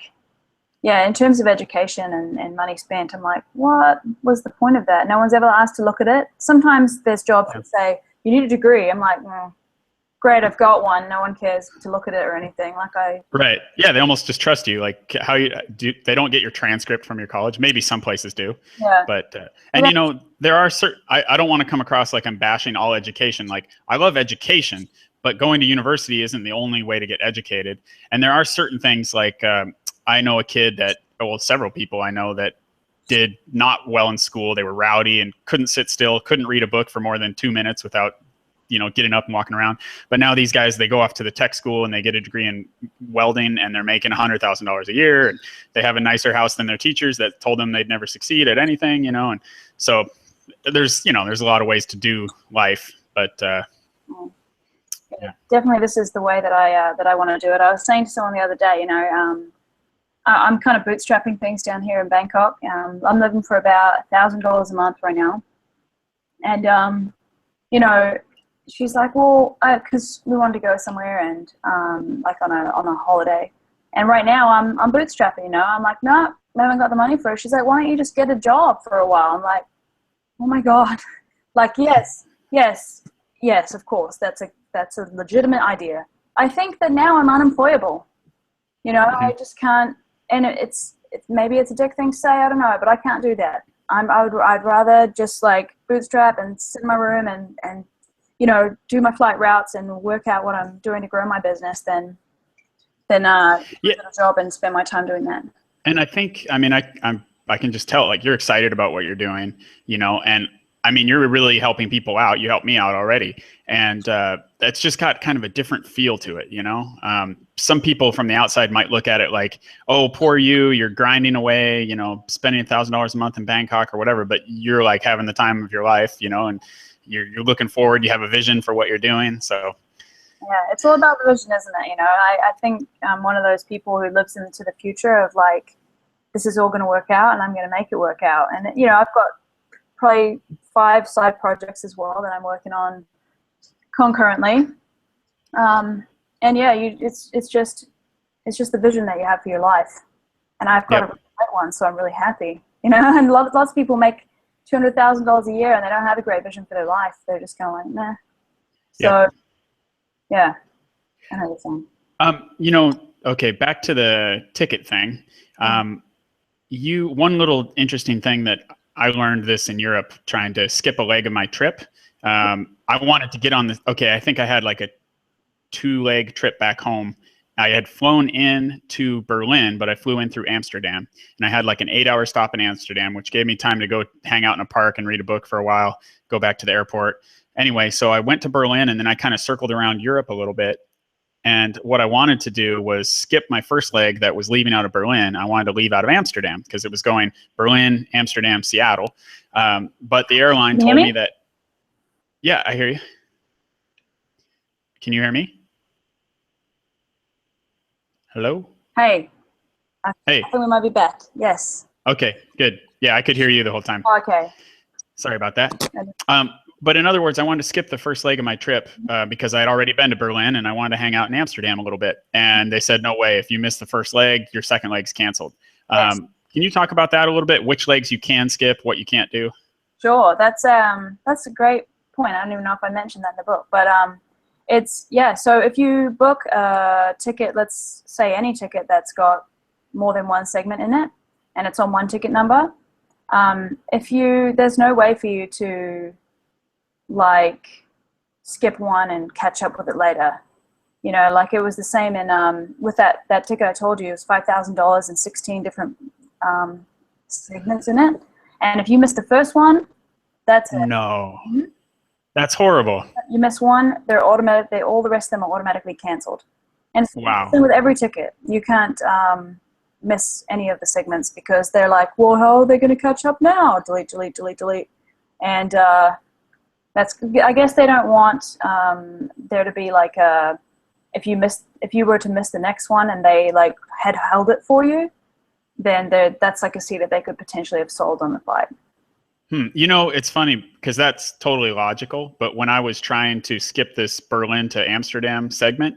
yeah, in terms of education and money spent, I'm like, what was the point of that? No one's ever asked to look at it. Sometimes there's jobs that say, you need a degree. I'm like, great, I've got one. No one cares to look at it or anything. Right. Yeah, they almost just trust you. Like how you do, they don't get your transcript from your college. Maybe some places do. Yeah. But and you know, there are certain. I don't want to come across like I'm bashing all education. Like I love education, but going to university isn't the only way to get educated. And there are certain things like I know a kid that, well, several people I know that did not well in school. They were rowdy and couldn't sit still, couldn't read a book for more than 2 minutes without, you know, getting up and walking around. But now these guys, they go off to the tech school and they get a degree in welding and they're making $100,000 a year. And they have a nicer house than their teachers that told them they'd never succeed at anything, you know? And so there's, you know, there's a lot of ways to do life, but yeah. Definitely this is the way that I want to do it. I was saying to someone the other day, you know, I'm kind of bootstrapping things down here in Bangkok. I'm living for about $1,000 a month right now. And, you know, she's like, well, because we wanted to go somewhere and like on a holiday. And right now I'm bootstrapping, you know. I'm like, no, I haven't got the money for it. She's like, why don't you just get a job for a while? I'm like, oh my God. Like, yes, of course. That's a legitimate idea. I think that now I'm unemployable. You know, I just can't, and it's maybe it's a dick thing to say, I don't know, but I can't do that. I'd rather just like bootstrap and sit in my room and you know, do my flight routes and work out what I'm doing to grow my business than get a job and spend my time doing that. And I think, I mean, I can just tell, like, you're excited about what you're doing, you know, and I mean, you're really helping people out. You helped me out already. And that's just got kind of a different feel to it, you know? Some people from the outside might look at it like, oh, poor you, you're grinding away, you know, spending $1,000 a month in Bangkok or whatever, but you're like having the time of your life, you know, and you're looking forward, you have a vision for what you're doing. So yeah, it's all about the vision, isn't it? You know, I think I'm one of those people who lives into the future of like, this is all going to work out and I'm going to make it work out. And, you know, I've got probably 5 side projects as well that I'm working on concurrently. And yeah, it's just the vision that you have for your life. And I've got a really great one, so I'm really happy. You know, and lots of people make $200,000 a year and they don't have a great vision for their life. They're just kind of like, nah. So yeah, I know the same. You know, okay, back to the ticket thing. One little interesting thing that I learned this in Europe trying to skip a leg of my trip. I wanted to get on the, I think I had like a 2-leg trip back home. I had flown in to Berlin, but I flew in through Amsterdam, and I had like an 8-hour stop in Amsterdam, which gave me time to go hang out in a park and read a book for a while, go back to the airport. Anyway, so I went to Berlin and then I kind of circled around Europe a little bit. And what I wanted to do was skip my first leg that was leaving out of Berlin. I wanted to leave out of Amsterdam because it was going Berlin, Amsterdam, Seattle. But the airline told me that, yeah, I hear you. Can you hear me? Hello? Hey. Hey. I think we might be back. Yes. Okay, good. Yeah, I could hear you the whole time. Okay. Sorry about that. But in other words, I wanted to skip the first leg of my trip because I had already been to Berlin and I wanted to hang out in Amsterdam a little bit. And they said, no way, if you miss the first leg, your second leg's canceled. Yes. Can you talk about that a little bit? Which legs you can skip, what you can't do? Sure. That's a great point. I don't even know if I mentioned that in the book, but so if you book a ticket, let's say any ticket that's got more than one segment in it and it's on one ticket number, there's no way for you to like skip one and catch up with it later. You know, like it was the same in with that ticket I told you, it was $5,000 and 16 different segments in it. And if you miss the first one, that's it. No. Mm-hmm. That's horrible. You miss one, all the rest of them are automatically canceled. And it's with every ticket. You can't miss any of the segments because they're like, well, how are they going to catch up now? Delete, delete, delete, delete. And I guess they don't want there to be like if you were to miss the next one and they like had held it for you, then that's like a seat that they could potentially have sold on the flight. You know, it's funny because that's totally logical. But when I was trying to skip this Berlin to Amsterdam segment,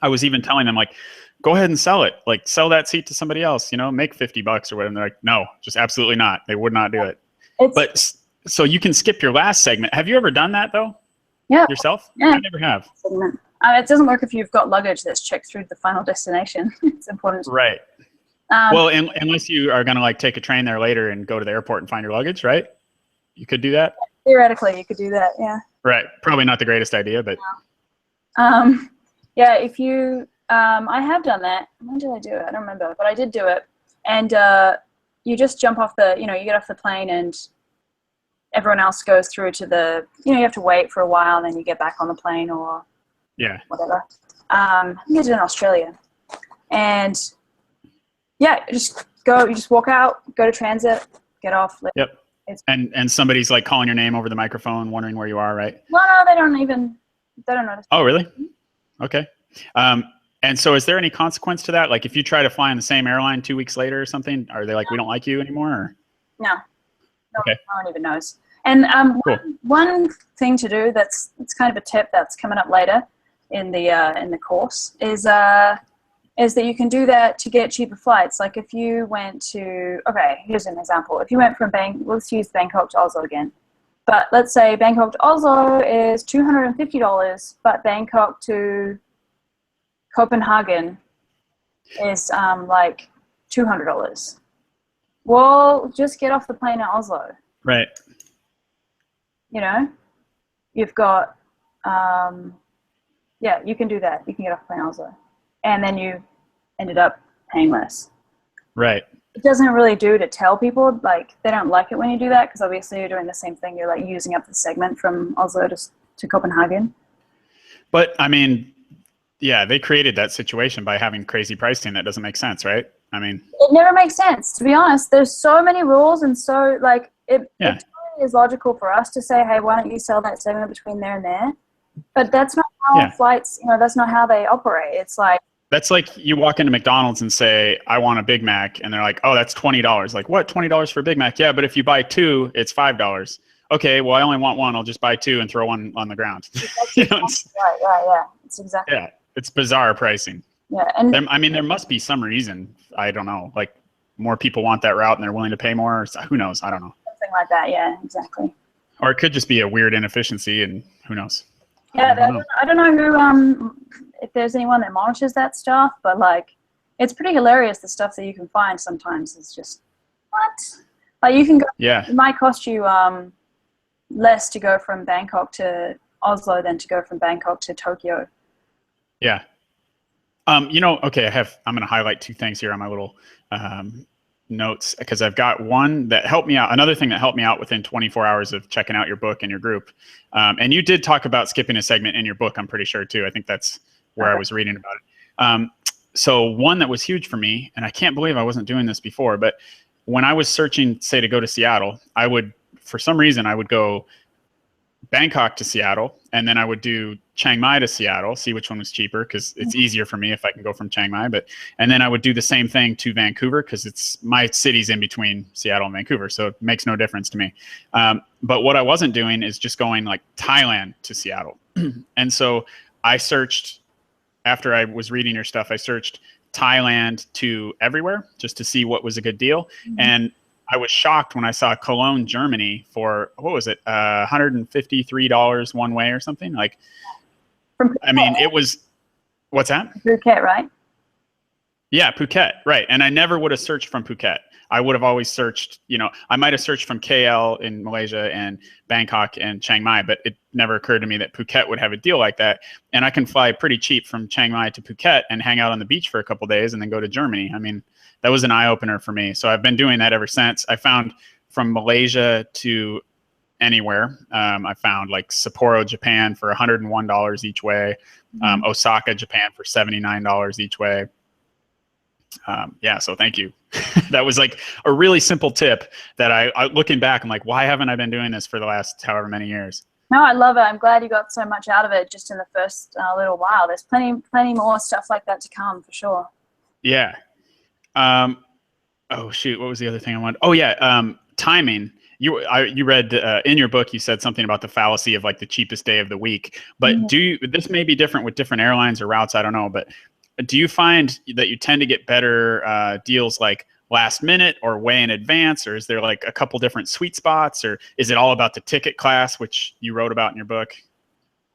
I was even telling them, like, go ahead and sell it. Like, sell that seat to somebody else, you know, make $50 or whatever. And they're like, no, just absolutely not. They would not do it. But so you can skip your last segment. Have you ever done that though? Yeah. Yourself? Yeah. I never have. It doesn't work if you've got luggage that's checked through to the final destination. It's important. Right. Well, unless you are going to like take a train there later and go to the airport and find your luggage, right? You could do that. Theoretically, you could do that. Yeah. Right. Probably not the greatest idea, but. Yeah. If you, I have done that. When did I do it? I don't remember, but I did do it. And you just jump off the, you get off the plane and everyone else goes through to the, you have to wait for a while and then you get back on the plane or whatever. I think I did in Australia. And yeah, you just walk out, go to transit, get off. Yep. And somebody's like calling your name over the microphone, wondering where you are, right? No, they don't notice. Oh, really? Okay. And so is there any consequence to that? Like if you try to fly on the same airline 2 weeks later or something, are they like, we don't like you anymore? Or? No. Okay. No one even knows. And cool. one thing to do it's kind of a tip that's coming up later in the course is that you can do that to get cheaper flights. Like if you went to, here's an example. If you went from let's use Bangkok to Oslo again. But let's say Bangkok to Oslo is $250, but Bangkok to Copenhagen is like $200. Well, just get off the plane at Oslo. Right. You've got, you can do that. You can get off the plane at Oslo. And then you ended up paying less. Right. It doesn't really do to tell people, like, they don't like it when you do that because obviously you're doing the same thing. You're like using up the segment from Oslo to Copenhagen. But I mean, yeah, they created that situation by having crazy pricing that doesn't make sense, right? I mean, it never makes sense, to be honest. There's so many rules, and so like it totally is logical for us to say, hey, why don't you sell that segment between there and there? But that's not how flights, that's not how they operate. It's like, that's like you walk into McDonald's and say, I want a Big Mac. And they're like, oh, that's $20. Like, what? $20 for a Big Mac? Yeah, but if you buy two, it's $5. Okay, well, I only want one. I'll just buy two and throw one on the ground. Right, yeah. It's exactly. Yeah, it's bizarre pricing. Yeah, and there must be some reason. I don't know. Like, more people want that route and they're willing to pay more. Or who knows? I don't know. Something like that, yeah, exactly. Or it could just be a weird inefficiency and who knows? Yeah, I don't know who, if there's anyone that monitors that stuff, but like, it's pretty hilarious. The stuff that you can find sometimes is just, what? Like you can go, it might cost you less to go from Bangkok to Oslo than to go from Bangkok to Tokyo. Yeah. I'm going to highlight two things here on my little notes because I've got one that helped me out. Another thing that helped me out within 24 hours of checking out your book and your group. And you did talk about skipping a segment in your book, I'm pretty sure too. I think that's where I was reading about it. So one that was huge for me, and I can't believe I wasn't doing this before, but when I was searching, say, to go to Seattle, for some reason, I would go Bangkok to Seattle, and then I would do Chiang Mai to Seattle, see which one was cheaper because it's easier for me if I can go from Chiang Mai. And then I would do the same thing to Vancouver because my city's in between Seattle and Vancouver, so it makes no difference to me. But what I wasn't doing is just going like Thailand to Seattle. And so I searched, after I was reading your stuff, I searched Thailand to everywhere just to see what was a good deal. And I was shocked when I saw Cologne, Germany for, what was it, $153 one way or something? Like, I mean, it was, what's that? Phuket, right? Yeah, Phuket, right. And I never would have searched from Phuket. I would have always searched, I might have searched from KL in Malaysia and Bangkok and Chiang Mai, but it never occurred to me that Phuket would have a deal like that. And I can fly pretty cheap from Chiang Mai to Phuket and hang out on the beach for a couple of days and then go to Germany. I mean, that was an eye-opener for me. So I've been doing that ever since. I found from Malaysia to anywhere. I found like Sapporo, Japan for $101 each way. Osaka, Japan for $79 each way. So thank you. That was like a really simple tip that I looking back, I'm like, why haven't I been doing this for the last however many years? No, I love it. I'm glad you got so much out of it just in the first little while. There's plenty more stuff like that to come for sure. Yeah. Oh shoot, what was the other thing I wanted? Oh yeah, timing you read in your book, you said something about the fallacy of like the cheapest day of the week. But this may be different with different airlines or routes, I don't know. But do you find that you tend to get better deals like last minute or way in advance, or is there like a couple different sweet spots, or is it all about the ticket class, which you wrote about in your book?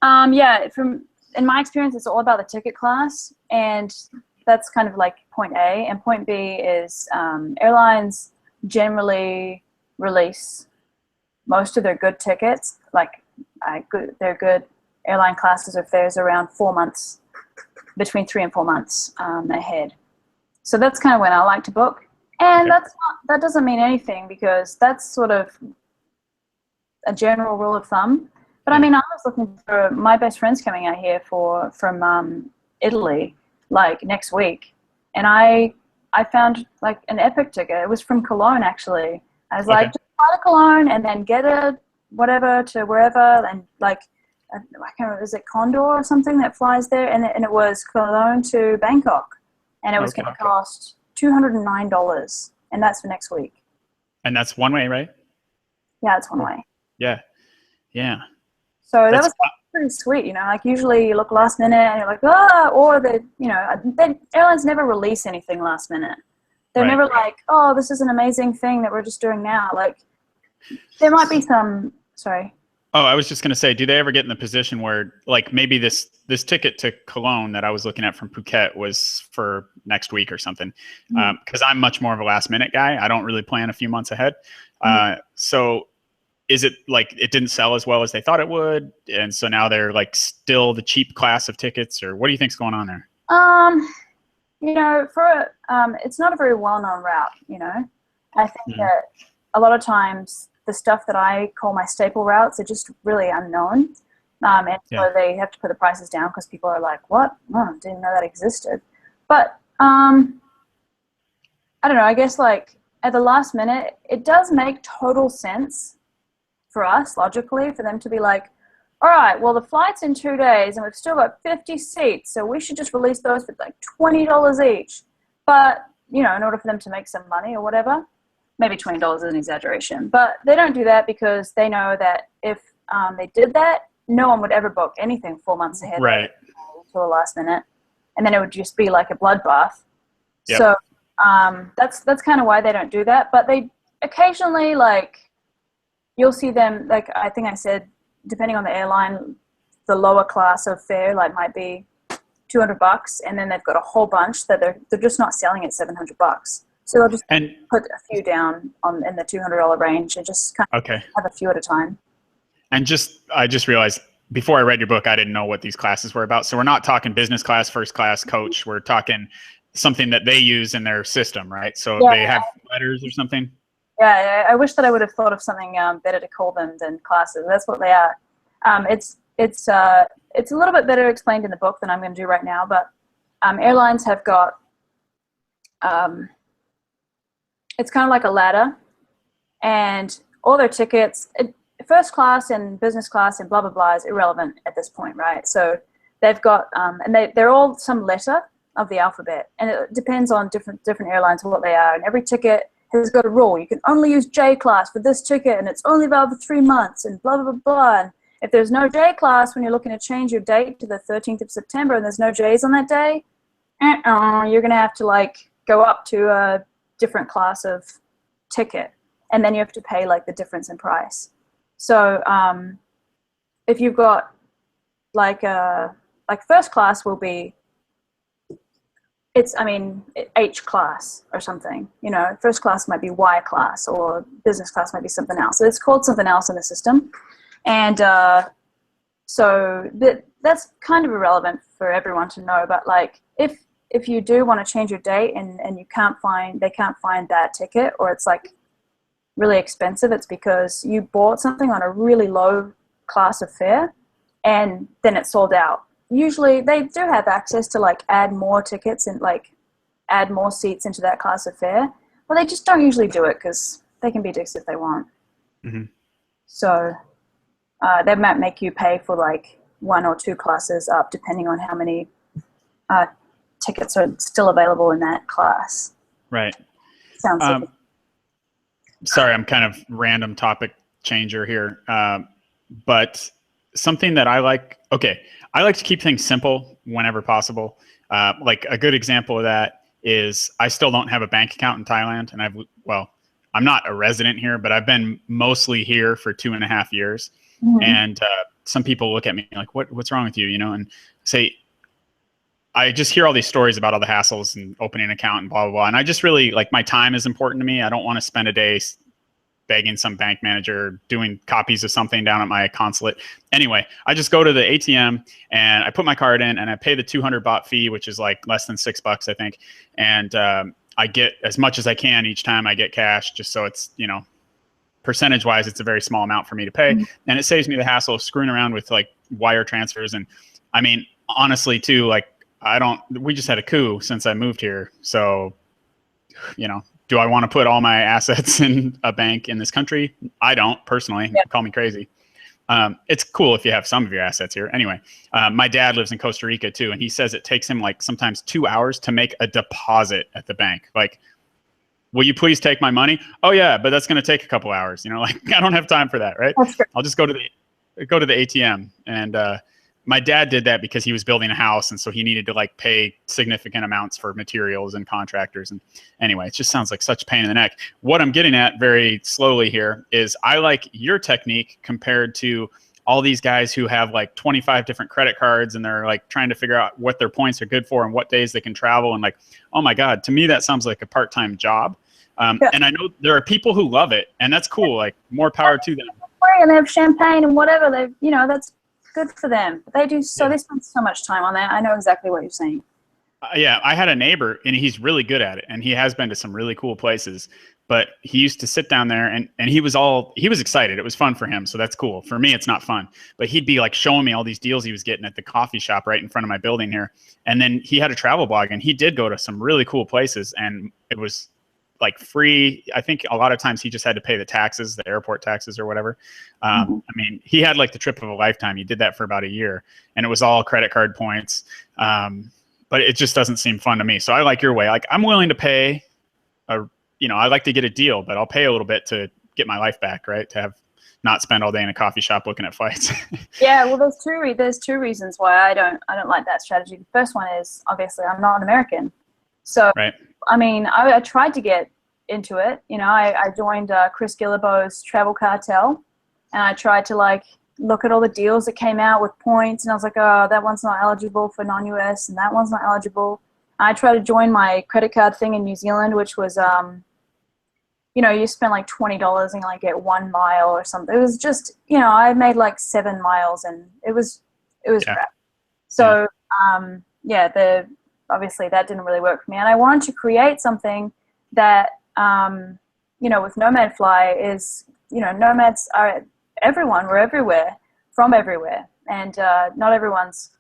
Yeah, in my experience, it's all about the ticket class, and that's kind of like point A. And point B is airlines generally release most of their good tickets, like their good airline classes or fares around 4 months, between 3 and 4 months ahead. So that's kind of when I like to book. And that doesn't mean anything, because that's sort of a general rule of thumb. But I mean, I was looking for my best friend's coming out here from Italy, like next week, and I found like an Epic ticket. It was from Cologne, actually. I was like, just fly to Cologne and then get a whatever to wherever, and like I can't remember, is it Condor or something that flies there, and it was Cologne to Bangkok, and it was going to cost $209, and that's for next week. And that's one way, right? Yeah, it's one way. Yeah. So that was pretty sweet, like usually you look last minute and you're like, or airlines never release anything last minute. They're never like, oh, this is an amazing thing that we're just doing now. Like there might be some, sorry. Oh, I was just going to say, do they ever get in the position where like maybe this ticket to Cologne that I was looking at from Phuket was for next week or something? Because I'm much more of a last minute guy. I don't really plan a few months ahead. So is it like it didn't sell as well as they thought it would, and so now they're like still the cheap class of tickets, or what do you think's going on there? It's not a very well-known route. I think that a lot of times the stuff that I call my staple routes are just really unknown. So they have to put the prices down because people are like, what? Oh, didn't know that existed. But I don't know, I guess like at the last minute, it does make total sense for us, logically, for them to be like, all right, well, the flight's in 2 days and we've still got 50 seats, so we should just release those for like $20 each. But, in order for them to make some money or whatever, maybe $20 is an exaggeration. But they don't do that because they know that if they did that, no one would ever book anything 4 months ahead. Right. To the last minute. And then it would just be like a bloodbath. Yep. So that's kind of why they don't do that. But they occasionally, like, you'll see them, like I think I said, depending on the airline, the lower class of fare like might be $200, and then they've got a whole bunch that they're just not selling at $700. So they'll just put a few down in the $200 range and just kind of have a few at a time. And I just realized before I read your book, I didn't know what these classes were about. So we're not talking business class, first class, coach. We're talking something that they use in their system, right? So they have letters or something. Yeah, I wish that I would have thought of something better to call them than classes. That's what they are. It's a little bit better explained in the book than I'm going to do right now. But airlines have got it's kind of like a ladder, and all their tickets, first class and business class and blah blah blah, is irrelevant at this point, right? So they've got and they're all some letter of the alphabet, and it depends on different airlines what they are, and every ticket has got a rule. You can only use J class for this ticket, and it's only valid for 3 months, and blah, blah, blah, blah. And if there's no J class when you're looking to change your date to the 13th of September and there's no J's on that day, you're going to have to like go up to a different class of ticket, and then you have to pay like the difference in price. So if you've got like first class will be, H class or something, first class might be Y class, or business class might be something else. So it's called something else in the system. And so that's kind of irrelevant for everyone to know. But like, if you do want to change your date and they can't find that ticket, or it's like really expensive, it's because you bought something on a really low class of fare and then it's sold out. Usually they do have access to like add more tickets and like add more seats into that class of fare, but they just don't usually do it because they can be dicks if they want. Mm-hmm. So they might make you pay for like 1 or 2 classes up, depending on how many tickets are still available in that class. Right. Sounds like sorry, I'm kind of random topic changer here. But something that I like, okay, I like to keep things simple whenever possible. Like a good example of that is I still don't have a bank account in Thailand. And well, I'm not a resident here, but I've been mostly here for 2.5 years. Mhm. And some people look at me like, what's wrong with you? You know, and say, I just hear all these stories about all the hassles and opening an account and blah, blah, blah. And I just really like, my time is important to me. I don't want to spend a day begging some bank manager, doing copies of something down at my consulate. Anyway, I just go to the ATM and I put my card in and I pay the 200 baht fee, which is like less than $6, I think. And I get as much as I can each time I get cash, just so it's, you know, percentage wise, it's a very small amount for me to pay. Mm-hmm. And it saves me the hassle of screwing around with like wire transfers. And I mean, honestly too, like we just had a coup since I moved here. So, you know, do I want to put all my assets in a bank in this country? I don't personally. Yeah. Call me crazy. It's cool if you have some of your assets here. Anyway, my dad lives in Costa Rica too. And he says it takes him like sometimes 2 hours to make a deposit at the bank. Like, will you please take my money? Oh yeah, but that's going to take a couple hours. You know, like I don't have time for that. Right. I'll just go to the ATM. And, my dad did that because he was building a house. And so he needed to like pay significant amounts for materials and contractors. And anyway, it just sounds like such a pain in the neck. What I'm getting at very slowly here is I like your technique compared to all these guys who have like 25 different credit cards and they're like trying to figure out what their points are good for and what days they can travel. And like, oh my God, to me, that sounds like a part-time job. And I know there are people who love it and that's cool. Like more power to them. And they have champagne and whatever that's good for them. They do they spend so much time on that. I know exactly what you're saying. Yeah, I had a neighbor and he's really good at it and he has been to some really cool places, but he used to sit down there and he was excited. It was fun for him. So that's cool. For me, it's not fun, but he'd be like showing me all these deals he was getting at the coffee shop right in front of my building here. And then he had a travel blog and he did go to some really cool places and it was like free. I think a lot of times he just had to pay the taxes, the airport taxes or whatever. I mean, he had like the trip of a lifetime. He did that for about a year and it was all credit card points. But it just doesn't seem fun to me. So I like your way. Like I'm willing to pay I like to get a deal, but I'll pay a little bit to get my life back, right? To have not spend all day in a coffee shop looking at fights. Yeah, well, there's two reasons why I don't like that strategy. The first one is obviously I'm not an American. So, right. I mean, I tried to get into it. You know, I joined Chris Guillebeau's travel cartel, and I tried to like look at all the deals that came out with points, and I was like, oh, that one's not eligible for non-US, and that one's not eligible. I tried to join my credit card thing in New Zealand, which was, you spend like $20 and you like get 1 mile or something. It was just, I made like 7 miles, and it was crap. So, obviously that didn't really work for me. And I wanted to create something that, with Nomad Fly is, nomads are everyone. We're everywhere, from everywhere. And not everyone's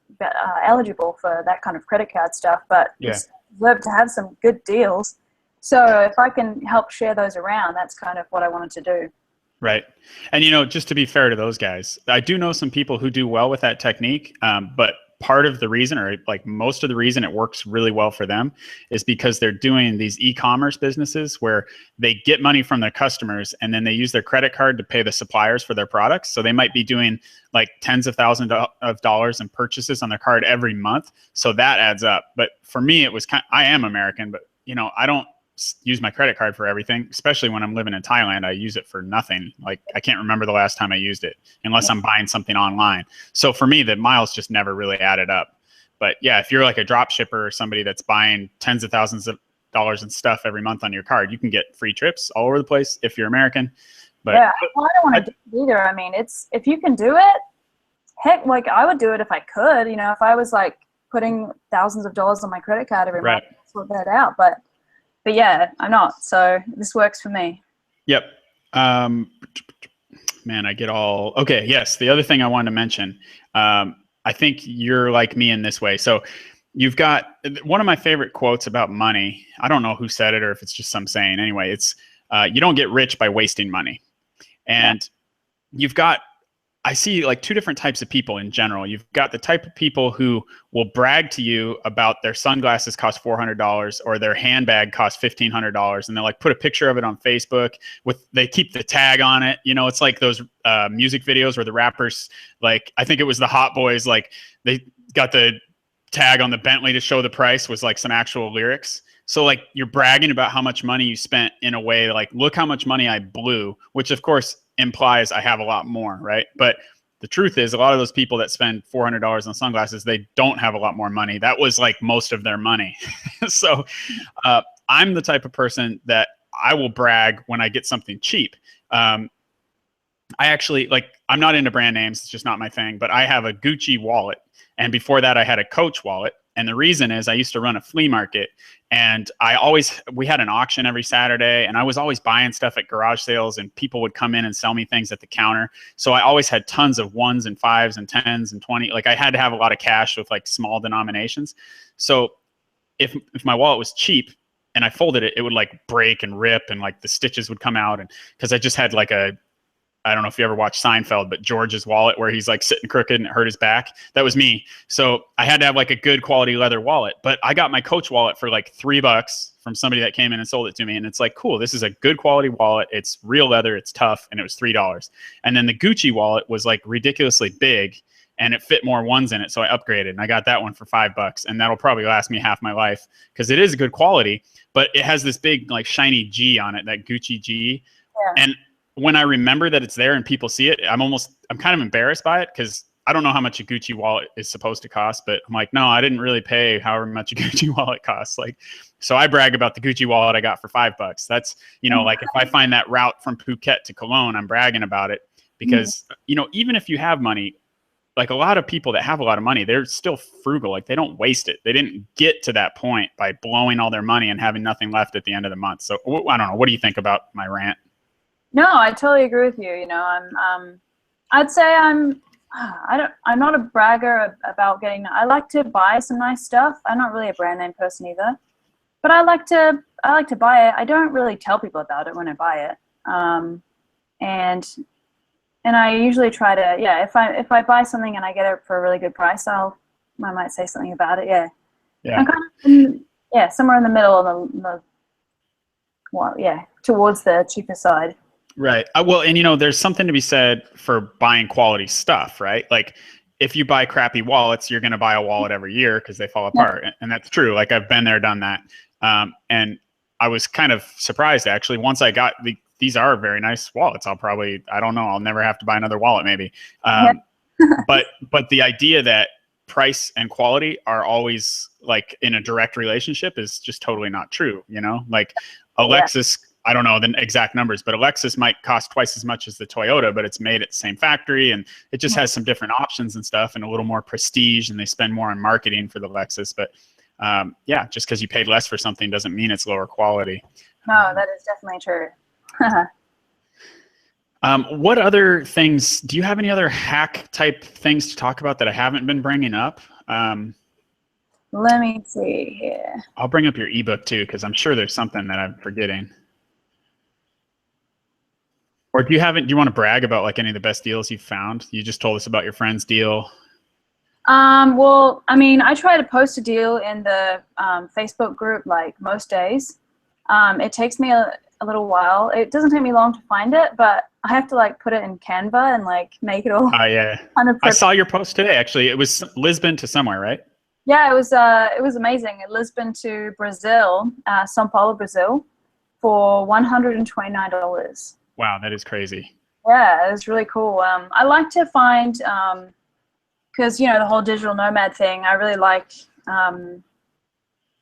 eligible for that kind of credit card stuff, but it's deserve to have some good deals. So if I can help share those around, that's kind of what I wanted to do. Right. And, just to be fair to those guys, I do know some people who do well with that technique, but part of the reason, or like most of the reason it works really well for them, is because they're doing these e-commerce businesses where they get money from their customers and then they use their credit card to pay the suppliers for their products. So they might be doing like tens of thousands of dollars in purchases on their card every month. So that adds up. But for me, it was I am American, but I don't use my credit card for everything, especially when I'm living in Thailand. I use it for nothing. Like I can't remember the last time I used it unless I'm buying something online. So for me, the miles just never really added up. But yeah, if you're like a drop shipper or somebody that's buying tens of thousands of dollars in stuff every month on your card, you can get free trips all over the place if you're American. But yeah, well, I don't want to do it either. I mean, if you can do it, heck, like I would do it if I could, if I was like putting thousands of dollars on my credit card every month, sort that out. But yeah, I'm not. So this works for me. Yep. Man, I get all, okay. Yes. The other thing I wanted to mention, I think you're like me in this way. So you've got one of my favorite quotes about money. I don't know who said it or if it's just some saying. Anyway, it's, you don't get rich by wasting money. And you've got I see like two different types of people in general. You've got the type of people who will brag to you about their sunglasses cost $400 or their handbag costs $1,500, and they'll like put a picture of it on Facebook they keep the tag on it. You know, it's like those music videos where the rappers, like I think it was the Hot Boys, like they got the tag on the Bentley to show the price was like some actual lyrics. So like you're bragging about how much money you spent in a way like, look how much money I blew, which of course implies I have a lot more, right? But the truth is a lot of those people that spend $400 on sunglasses, they don't have a lot more money. That was like most of their money. So I'm the type of person that I will brag when I get something cheap. I actually like, I'm not into brand names. It's just not my thing, but I have a Gucci wallet. And before that I had a Coach wallet. And the reason is I used to run a flea market, and we had an auction every Saturday, and I was always buying stuff at garage sales, and people would come in and sell me things at the counter. So I always had tons of 1s and 5s and 10s and 20. Like I had to have a lot of cash with like small denominations. So if my wallet was cheap and I folded it, it would like break and rip, and like the stitches would come out. And because I just had like I don't know if you ever watched Seinfeld, but George's wallet where he's like sitting crooked and it hurt his back. That was me. So I had to have like a good quality leather wallet, but I got my Coach wallet for like $3 from somebody that came in and sold it to me. And it's like, cool, this is a good quality wallet. It's real leather. It's tough. And it was $3. And then the Gucci wallet was like ridiculously big, and it fit more 1s in it. So I upgraded and I got that one for $5, and that'll probably last me half my life because it is a good quality, but it has this big like shiny G on it, that Gucci G. Yeah. And when I remember that it's there and people see it, I'm kind of embarrassed by it because I don't know how much a Gucci wallet is supposed to cost, but I'm like, no, I didn't really pay however much a Gucci wallet costs. Like, so I brag about the Gucci wallet I got for $5. That's, you know, like if I find that route from Phuket to Cologne, I'm bragging about it because, you know, even if you have money, like a lot of people that have a lot of money, they're still frugal. Like they don't waste it. They didn't get to that point by blowing all their money and having nothing left at the end of the month. So I don't know. What do you think about my rant? No, I totally agree with you. You know, I'd say I'm not a bragger about getting. I like to buy some nice stuff. I'm not really a brand name person either, but I like to buy it. I don't really tell people about it when I buy it. And I usually try to, yeah, if I buy something and I get it for a really good price, I might say something about it. Yeah. Yeah. I'm kind of somewhere in the middle of towards the cheaper side. Right. Well, and you know, there's something to be said for buying quality stuff, right? Like if you buy crappy wallets, you're going to buy a wallet every year because they fall apart. Yeah. And that's true. Like I've been there, done that. And I was kind of surprised actually once I got these are very nice wallets. I don't know, I'll never have to buy another wallet maybe. But the idea that price and quality are always like in a direct relationship is just totally not true. You know, like a Lexus, I don't know the exact numbers, but a Lexus might cost twice as much as the Toyota, but it's made at the same factory and it just has some different options and stuff and a little more prestige, and they spend more on marketing for the Lexus. But yeah, just because you paid less for something doesn't mean it's lower quality. No, that is definitely true. What other things, do you have any other hack type things to talk about that I haven't been bringing up? Let me see here. I'll bring up your ebook too, because I'm sure there's something that I'm forgetting. Or do you want to brag about like any of the best deals you've found? You just told us about your friend's deal. Well, I mean, I try to post a deal in the Facebook group like most days. It takes me a little while. It doesn't take me long to find it, but I have to like put it in Canva and like make it all. Oh yeah. I saw your post today. Actually, it was Lisbon to somewhere, right? Yeah, it was amazing. Lisbon to Brazil, São Paulo, Brazil, for $129. Wow, that is crazy. Yeah, it was really cool. I like to find, because you know the whole digital nomad thing. I really like.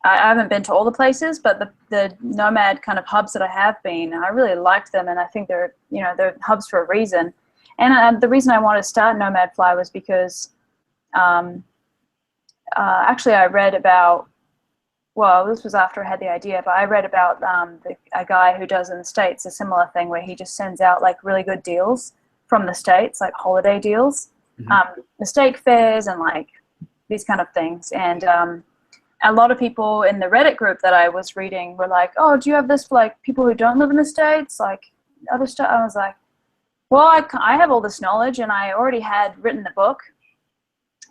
I haven't been to all the places, but the nomad kind of hubs that I have been, I really liked them, and I think they're hubs for a reason. And the reason I wanted to start Nomad Fly was because actually I read about, well, this was after I had the idea, but I read about a guy who does in the States a similar thing where he just sends out like really good deals from the States, like holiday deals, mistake fairs and like these kind of things. And a lot of people in the Reddit group that I was reading were like, oh, do you have this for like people who don't live in the States, like other stuff? I was like, Well, I have all this knowledge, and I already had written the book.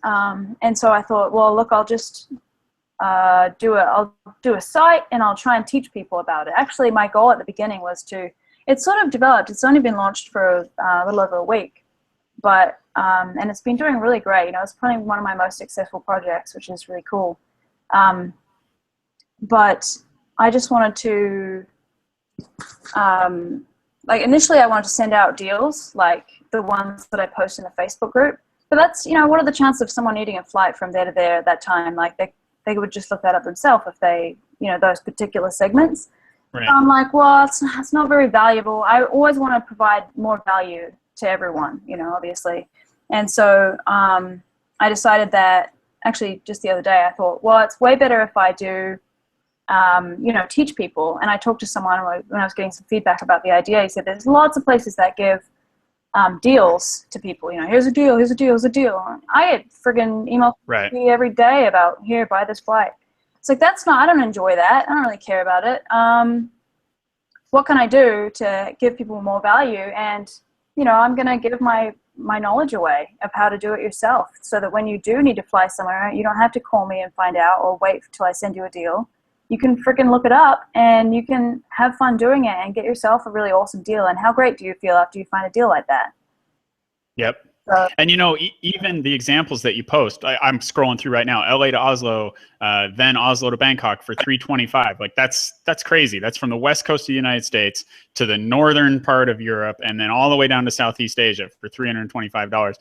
And so I thought, well, look, I'll just I'll do a site, and I'll try and teach people about it. Actually, my goal at the beginning was it's sort of developed. It's only been launched for a little over a week, but and it's been doing really great. You know, it's probably one of my most successful projects, which is really cool. But I just wanted to, like, initially I wanted to send out deals, like the ones that I post in the Facebook group. But that's, you know, what are the chances of someone needing a flight from there to there at that time? Like, they would just look that up themselves if they, you know, those particular segments. Right. So I'm like, well, it's not very valuable. I always want to provide more value to everyone, you know, obviously. And so I decided that, actually just the other day, I thought, well, it's way better if I do, you know, teach people. And I talked to someone when I was getting some feedback about the idea. He said there's lots of places that give deals to people. You know, here's a deal, here's a deal, here's a deal. I get friggin' emails every day about, here, buy this flight. It's like, I don't enjoy that. I don't really care about it. What can I do to give people more value? And, you know, I'm going to give my knowledge away of how to do it yourself, so that when you do need to fly somewhere, you don't have to call me and find out or wait till I send you a deal. You can freaking look it up, and you can have fun doing it and get yourself a really awesome deal. And how great do you feel after you find a deal like that? Yep. And, you know, even the examples that you post, I'm scrolling through right now, LA to Oslo, then Oslo to Bangkok for $325. Like, that's crazy. That's from the West Coast of the United States to the northern part of Europe, and then all the way down to Southeast Asia for $325.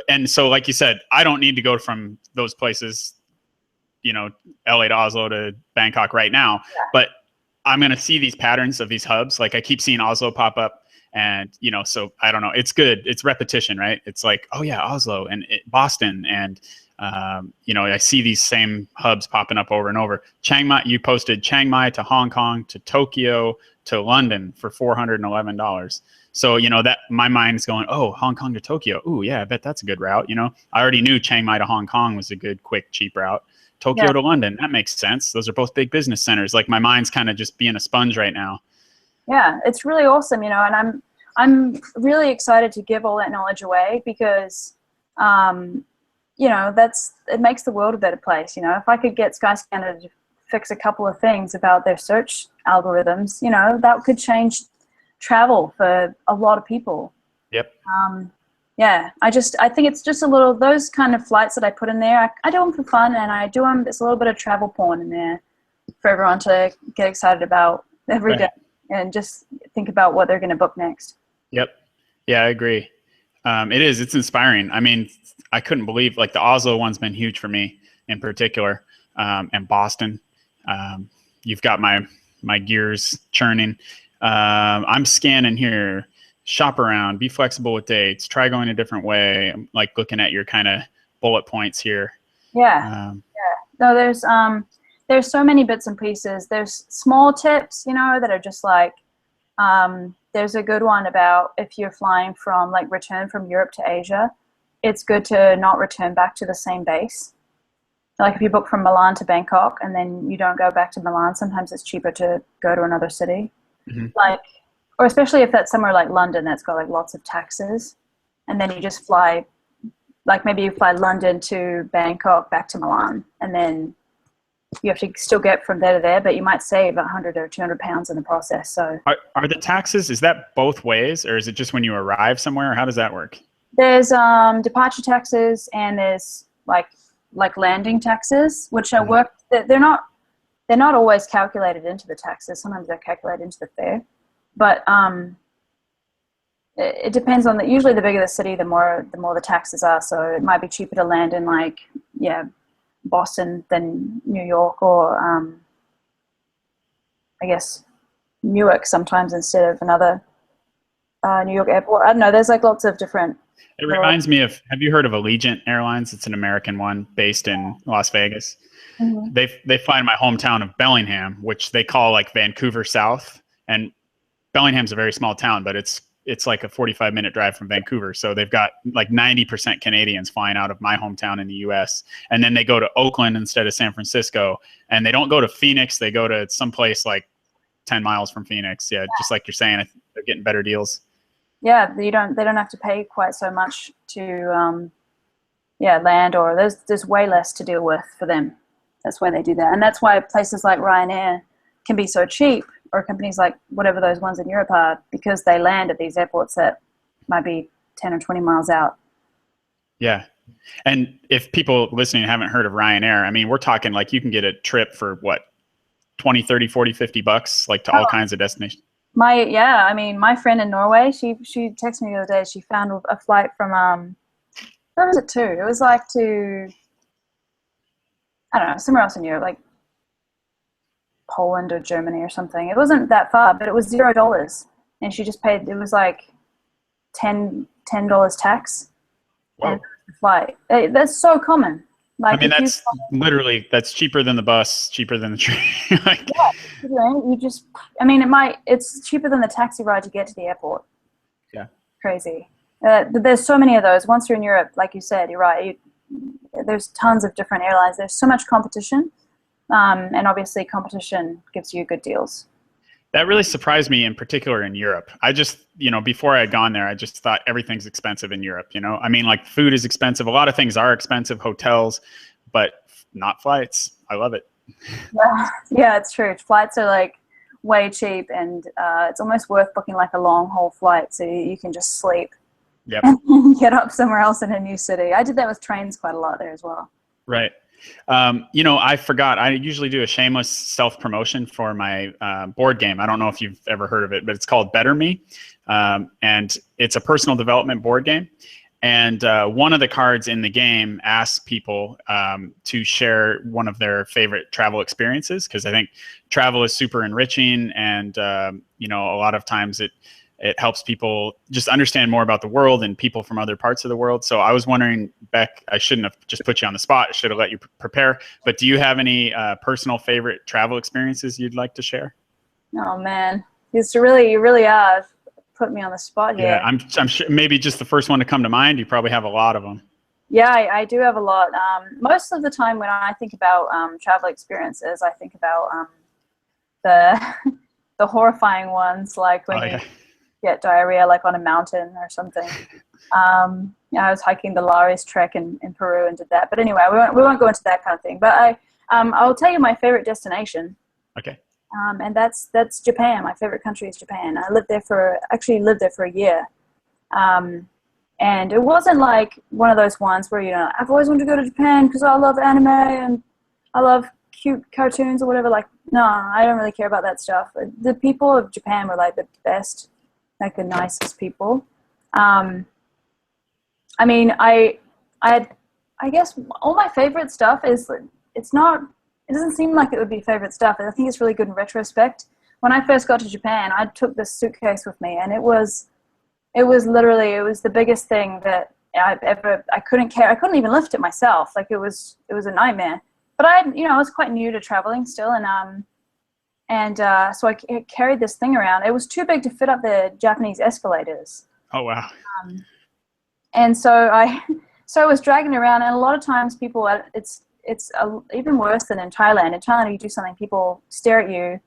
And so, like you said, I don't need to go from those places, you know, LA to Oslo to Bangkok right now, but I'm going to see these patterns of these hubs. Like, I keep seeing Oslo pop up. And, you know, so I don't know, it's good. It's repetition, right? It's like, oh yeah, Oslo and Boston. And, you know, I see these same hubs popping up over and over. Chiang Mai, you posted Chiang Mai to Hong Kong to Tokyo to London for $411. So, you know, that my mind's going, oh, Hong Kong to Tokyo. Ooh, yeah, I bet that's a good route. You know, I already knew Chiang Mai to Hong Kong was a good, quick, cheap route. Tokyo to London, that makes sense. Those are both big business centers. Like, my mind's kind of just being a sponge right now. Yeah, it's really awesome, you know, and I'm really excited to give all that knowledge away, because, you know, it makes the world a better place. You know, if I could get Skyscanner to fix a couple of things about their search algorithms, you know, that could change travel for a lot of people. Yep. Yeah, I think it's just a little, those kind of flights that I put in there, I do them for fun, and I do them, there's a little bit of travel porn in there for everyone to get excited about every day. And just think about what they're going to book next. Yep. Yeah, I agree. It's inspiring. I mean, I couldn't believe, like, the Oslo one's been huge for me in particular, and Boston. You've got my gears churning. I'm scanning here, shop around, be flexible with dates, try going a different way. I'm like looking at your kind of bullet points here. Yeah. No, there's so many bits and pieces. There's small tips, you know, that are just like, there's a good one about if you're flying from, like, return from Europe to Asia, it's good to not return back to the same base. Like, if you book from Milan to Bangkok and then you don't go back to Milan, sometimes it's cheaper to go to another city. Mm-hmm. Like, or especially if that's somewhere like London that's got, like, lots of taxes, and then you just fly, like, maybe you fly London to Bangkok back to Milan, and then you have to still get from there to there, but you might save 100 or 200 pounds in the process. So are the taxes, is that both ways, or is it just when you arrive somewhere, or how does that work? There's departure taxes, and there's like landing taxes, which are they're not always calculated into the taxes. Sometimes they're calculated into the fare, but it depends on usually the bigger the city, the more the taxes are. So it might be cheaper to land in, like, Boston than New York, or I guess Newark sometimes instead of another New York airport. I don't know. There's, like, lots of different. It reminds me of, have you heard of Allegiant Airlines? It's an American one based in Las Vegas. Mm-hmm. They fly in my hometown of Bellingham, which they call, like, Vancouver South. And Bellingham's a very small town, but it's like a 45-minute drive from Vancouver. So they've got like 90% Canadians flying out of my hometown in the US. And then they go to Oakland instead of San Francisco. And they don't go to Phoenix. They go to someplace like 10 miles from Phoenix. Yeah, just like you're saying, I think they're getting better deals. Yeah, they don't have to pay quite so much to land, or there's way less to deal with for them. That's why they do that, and that's why places like Ryanair can be so cheap, or companies like whatever those ones in Europe are, because they land at these airports that might be 10 or 20 miles out. Yeah. And if people listening haven't heard of Ryanair, I mean, we're talking like you can get a trip for what, 20, 30, 40, 50 bucks, like to all kinds of destinations. My friend in Norway, she texted me the other day. She found a flight from where was it to? It was like to, I don't know, somewhere else in Europe, like Poland or Germany or something. It wasn't that far, but it was $0, and she just paid. It was like $10 tax. Whoa. And the flight. That's so common. Like, I mean, that's literally, that's cheaper than the bus, cheaper than the train. Like, yeah, it's cheaper than the taxi ride to get to the airport. Yeah. Crazy. There's so many of those. Once you're in Europe, like you said, you're right. There's tons of different airlines. There's so much competition. And obviously competition gives you good deals. That really surprised me, in particular in Europe. I just, before I had gone there, I just thought everything's expensive in Europe. I mean, like food is expensive. A lot of things are expensive, hotels, but not flights. I love it. Yeah, it's true. Flights are like way cheap, and it's almost worth booking like a long haul flight so you can just sleep. Yep. And get up somewhere else in a new city. I did that with trains quite a lot there as well. Right. I forgot. I usually do a shameless self-promotion for my board game. I don't know if you've ever heard of it, but it's called Better Me. And it's a personal development board game. And one of the cards in the game asks people to share one of their favorite travel experiences, because I think travel is super enriching, and a lot of times it helps people just understand more about the world and people from other parts of the world. So I was wondering, Beck, I shouldn't have just put you on the spot. I should have let you prepare. But do you have any personal favorite travel experiences you'd like to share? Oh man, you really are put me on the spot here. Yeah, I'm sure maybe just the first one to come to mind. You probably have a lot of them. Yeah, I do have a lot. Most of the time when I think about travel experiences, I think about the horrifying ones, like when you get diarrhea like on a mountain or something. I was hiking the Lares Trek in Peru and did that. But anyway, we won't go into that kind of thing. But I'll tell you my favorite destination. Okay. And that's Japan. My favorite country is Japan. I lived there for a year. And it wasn't like one of those ones where, I've always wanted to go to Japan because I love anime and I love cute cartoons or whatever. Like, no, I don't really care about that stuff. The people of Japan were like the best, like the nicest people. I guess all my favorite stuff is, it doesn't seem like it would be favorite stuff. I think it's really good in retrospect. When I first got to Japan, I took this suitcase with me, and it was the biggest thing that I couldn't carry. I couldn't even lift it myself. Like it was a nightmare. But I was quite new to traveling still, so I carried this thing around. It was too big to fit up the Japanese escalators. Oh wow! And so I was dragging it around, and a lot of times people, it's even worse than in Thailand. In Thailand, you do something, people stare at you.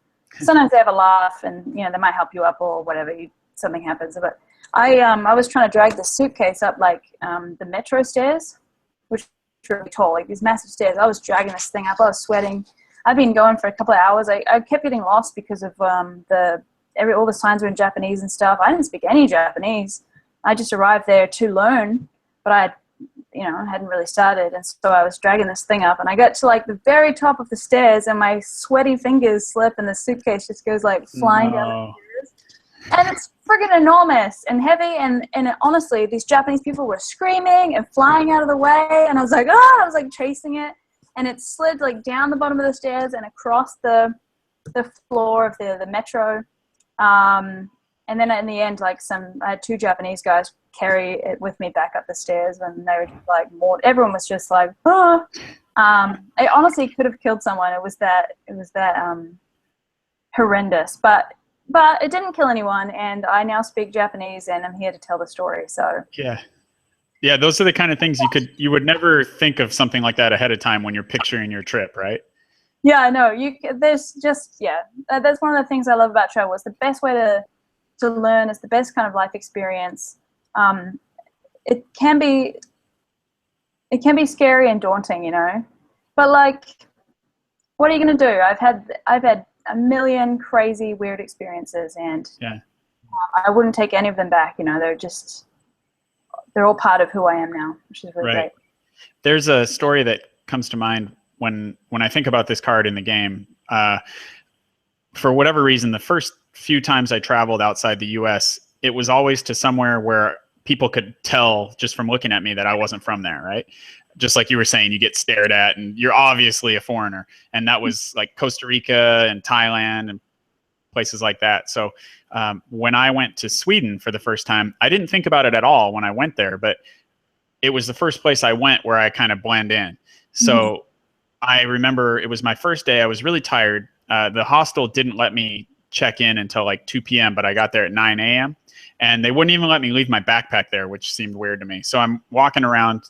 Sometimes they have a laugh, and they might help you up or whatever. Something happens, but I was trying to drag the suitcase up like the metro stairs, which are really tall, like these massive stairs. I was dragging this thing up. I was sweating. I've been going for a couple of hours. I kept getting lost because of all the signs were in Japanese and stuff. I didn't speak any Japanese. I just arrived there to learn, but I hadn't really started. And so I was dragging this thing up, and I got to like the very top of the stairs, and my sweaty fingers slip, and the suitcase just goes like flying down the stairs. And it's friggin' enormous and heavy, and honestly, these Japanese people were screaming and flying out of the way, and I was like, I was like chasing it, and it slid like down the bottom of the stairs and across the floor of the metro. And then in the end, like I had two Japanese guys carry it with me back up the stairs, and they were just like everyone was just like, ah. I honestly could have killed someone. It was that horrendous, but it didn't kill anyone, and I now speak Japanese, and I'm here to tell the story. So yeah, those are the kind of things you would never think of something like that ahead of time when you're picturing your trip, right? Yeah, no, that's one of the things I love about travel. It's the best way to to learn. It's the best kind of life experience. It can be scary and daunting, you know, but like, what are you going to do? I've had a million crazy, weird experiences, and Yeah. I wouldn't take any of them back. You know, they're all part of who I am now, which is really Right. great. There's a story that comes to mind when I think about this card in the game. For whatever reason, the first few times I traveled outside the US, it was always to somewhere where people could tell just from looking at me that I wasn't from there, right? Just like you were saying, you get stared at and you're obviously a foreigner. And that was like Costa Rica and Thailand and places like that. So when I went to Sweden for the first time, I didn't think about it at all when I went there, but it was the first place I went where I kind of blend in. So I remember it was my first day. I was really tired. The hostel didn't let me check in until like 2 p.m., but I got there at 9 a.m. and they wouldn't even let me leave my backpack there, which seemed weird to me. So I'm walking around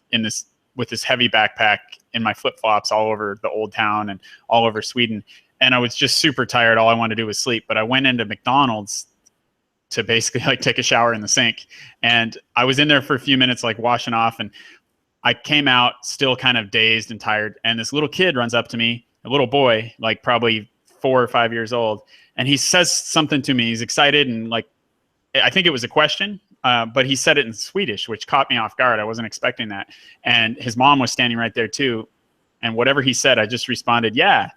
with this heavy backpack in my flip-flops all over the old town and all over Sweden. And I was just super tired. All I wanted to do was sleep. But I went into McDonald's to basically like take a shower in the sink. And I was in there for a few minutes, like washing off. And I came out still kind of dazed and tired. And this little kid runs up to me, a little boy, like probably 4 or 5 years old. And he says something to me. He's excited. And like, I think it was a question, but he said it in Swedish, which caught me off guard. I wasn't expecting that. And his mom was standing right there too. And whatever he said, I just responded, yeah.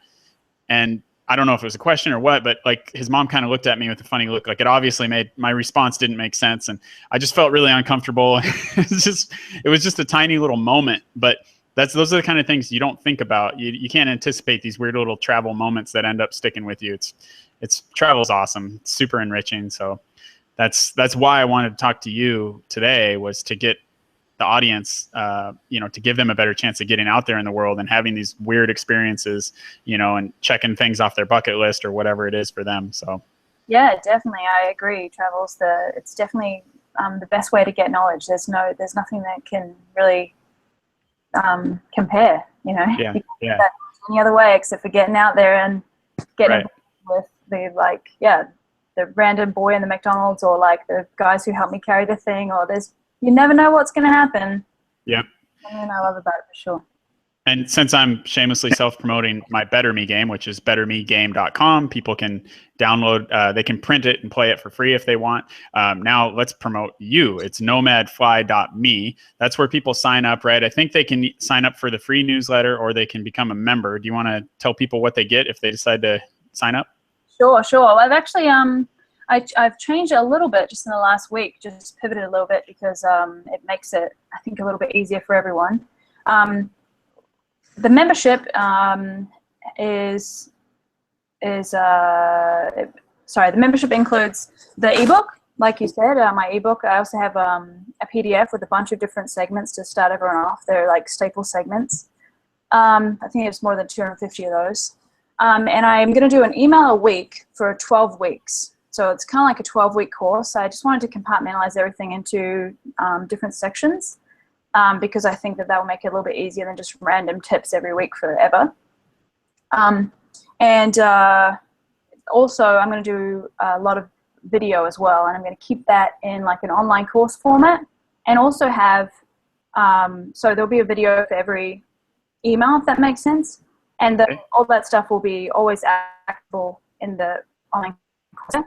And I don't know if it was a question or what, but like his mom kind of looked at me with a funny look. Like it obviously my response didn't make sense. And I just felt really uncomfortable. It was just a tiny little moment, but those are the kind of things you don't think about. You can't anticipate these weird little travel moments that end up sticking with you. Travel's awesome. It's super enriching. So that's why I wanted to talk to you today, was to get the audience, to give them a better chance of getting out there in the world and having these weird experiences, and checking things off their bucket list or whatever it is for them. So, yeah, definitely. I agree. It's definitely the best way to get knowledge. There's nothing that can really compare, Yeah. You can't do that any other way except for getting out there and getting with the random boy in the McDonald's, or like the guys who helped me carry the thing, or you never know what's going to happen. Yeah. Something I love about it for sure. And since I'm shamelessly self-promoting my Better Me game, which is bettermegame.com, people can download, they can print it and play it for free if they want. Now let's promote you. It's nomadfly.me. That's where people sign up, right? I think they can sign up for the free newsletter, or they can become a member. Do you want to tell people what they get if they decide to sign up? Sure. I've actually, I've changed it a little bit just in the last week, just pivoted a little bit because it makes it, I think, a little bit easier for everyone. The membership the membership includes the ebook, like you said, my ebook. I also have a PDF with a bunch of different segments to start everyone off. They're like staple segments. I think there's more than 250 of those. And I'm going to do an email a week for 12 weeks. So it's kind of like a 12-week course. I just wanted to compartmentalize everything into different sections because I think that will make it a little bit easier than just random tips every week forever. Also, I'm going to do a lot of video as well, and I'm going to keep that in like an online course format, and also have so there'll be a video for every email, if that makes sense. And all that stuff will be always accessible in the online course.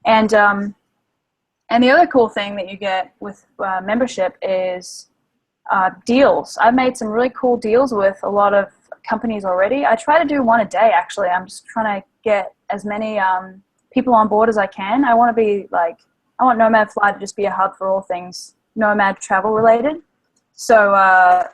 And the other cool thing that you get with membership is deals. I've made some really cool deals with a lot of companies already. I try to do one a day, actually. I'm just trying to get as many people on board as I can. I want Nomad Fly to just be a hub for all things nomad travel related. So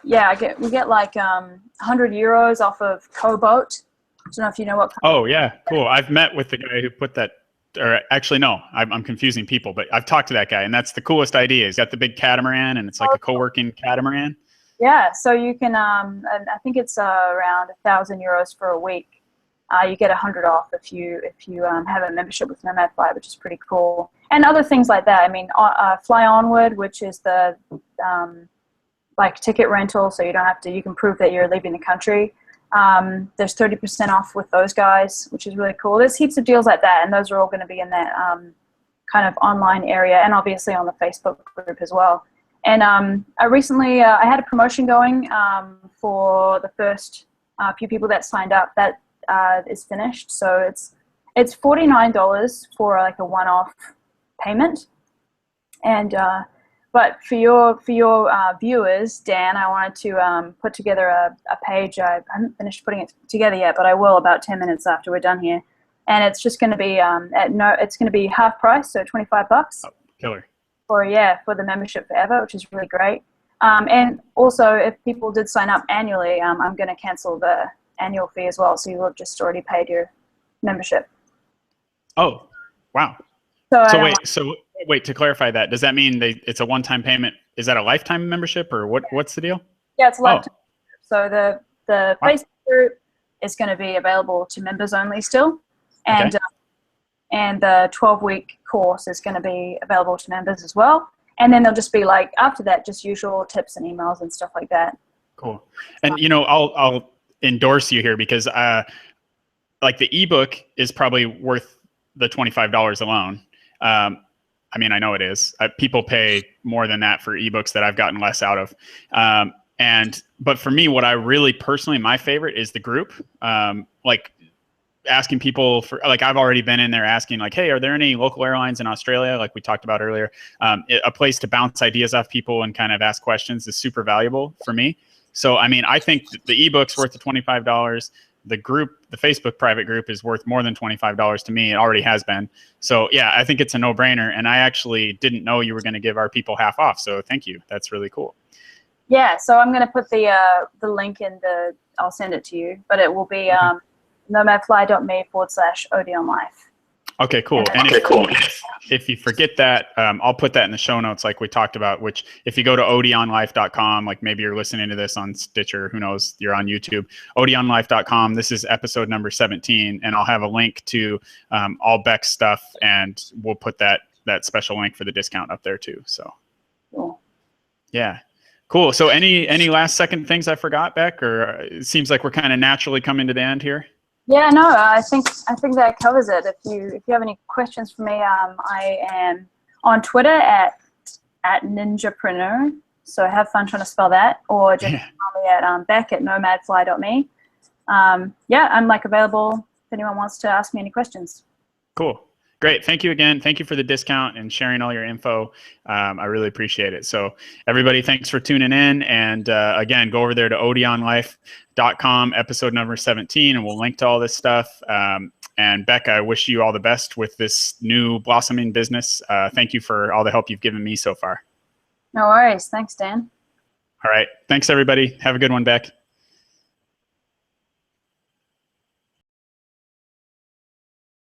we get like 100 euros off of Cobot. I don't know if you know what. Oh yeah, cool. I've met with the guy who put that. Or actually, no, I'm confusing people, but I've talked to that guy, and that's the coolest idea. He's got the big catamaran, and it's like a co-working catamaran. Yeah, so you can, and I think it's around 1,000 euros for a week. You get 100 off if you have a membership with Nomad Fly, which is pretty cool. And other things like that. I mean, Fly Onward, which is the like ticket rental, so you can prove that you're leaving the country. There's 30% off with those guys, which is really cool. There's heaps of deals like that, and those are all going to be in that kind of online area, and obviously on the Facebook group as well. And I recently I had a promotion going for the first few people that signed up. That is finished, so it's $49 for like a one-off payment. And but for your viewers, Dan, I wanted to put together a page. I haven't finished putting it together yet, but I will about 10 minutes after we're done here. And it's just going to be it's going to be half price, so $25. Oh, killer. For the membership forever, which is really great. And also, if people did sign up annually, I'm going to cancel the annual fee as well, so you will have just already paid your membership. Oh, wow. So wait, to clarify that, does that mean it's a one-time payment? Is that a lifetime membership, or what's the deal? Yeah, it's a lifetime. So the Wow. Facebook group is going to be available to members only still, and Okay. And the 12-week course is going to be available to members as well. And then there'll just be like, after that, just usual tips and emails and stuff like that. Cool. And I'll endorse you here because like the ebook is probably worth the $25 alone. I mean, I know it is. People pay more than that for ebooks that I've gotten less out of. But for me, what I really personally, my favorite is the group. Like asking people for, like, I've already been in there asking like, hey, are there any local airlines in Australia? Like we talked about earlier, a place to bounce ideas off people and kind of ask questions is super valuable for me. So, I mean, I think the ebook's worth the $25. The group, the Facebook private group, is worth more than $25 to me. It already has been. So yeah, I think it's a no-brainer. And I actually didn't know you were going to give our people half off. So thank you. That's really cool. Yeah. So I'm going to put the link in I'll send it to you, but it will be nomadfly.me/ODonLife. Okay, cool. And if you forget that, I'll put that in the show notes like we talked about, which if you go to odonlife.com, like maybe you're listening to this on Stitcher, who knows, you're on YouTube, odonlife.com, this is episode number 17, and I'll have a link to all Beck's stuff, and we'll put that special link for the discount up there too. So Cool. Yeah. Cool. So any last second things I forgot, Beck, or it seems like we're kind of naturally coming to the end here? Yeah, no, I think that covers it. If you have any questions for me, I am on Twitter at ninjapreneur. So have fun trying to spell that, or just email me at Beck at nomadfly.me. Yeah, I'm like available if anyone wants to ask me any questions. Cool. Great. Thank you again. Thank you for the discount and sharing all your info. I really appreciate it. So everybody, thanks for tuning in. And again, go over there to odonlife.com, episode number 17, and we'll link to all this stuff. And Beck, I wish you all the best with this new blossoming business. Thank you for all the help you've given me so far. No worries. Thanks, Dan. All right. Thanks, everybody. Have a good one, Beck.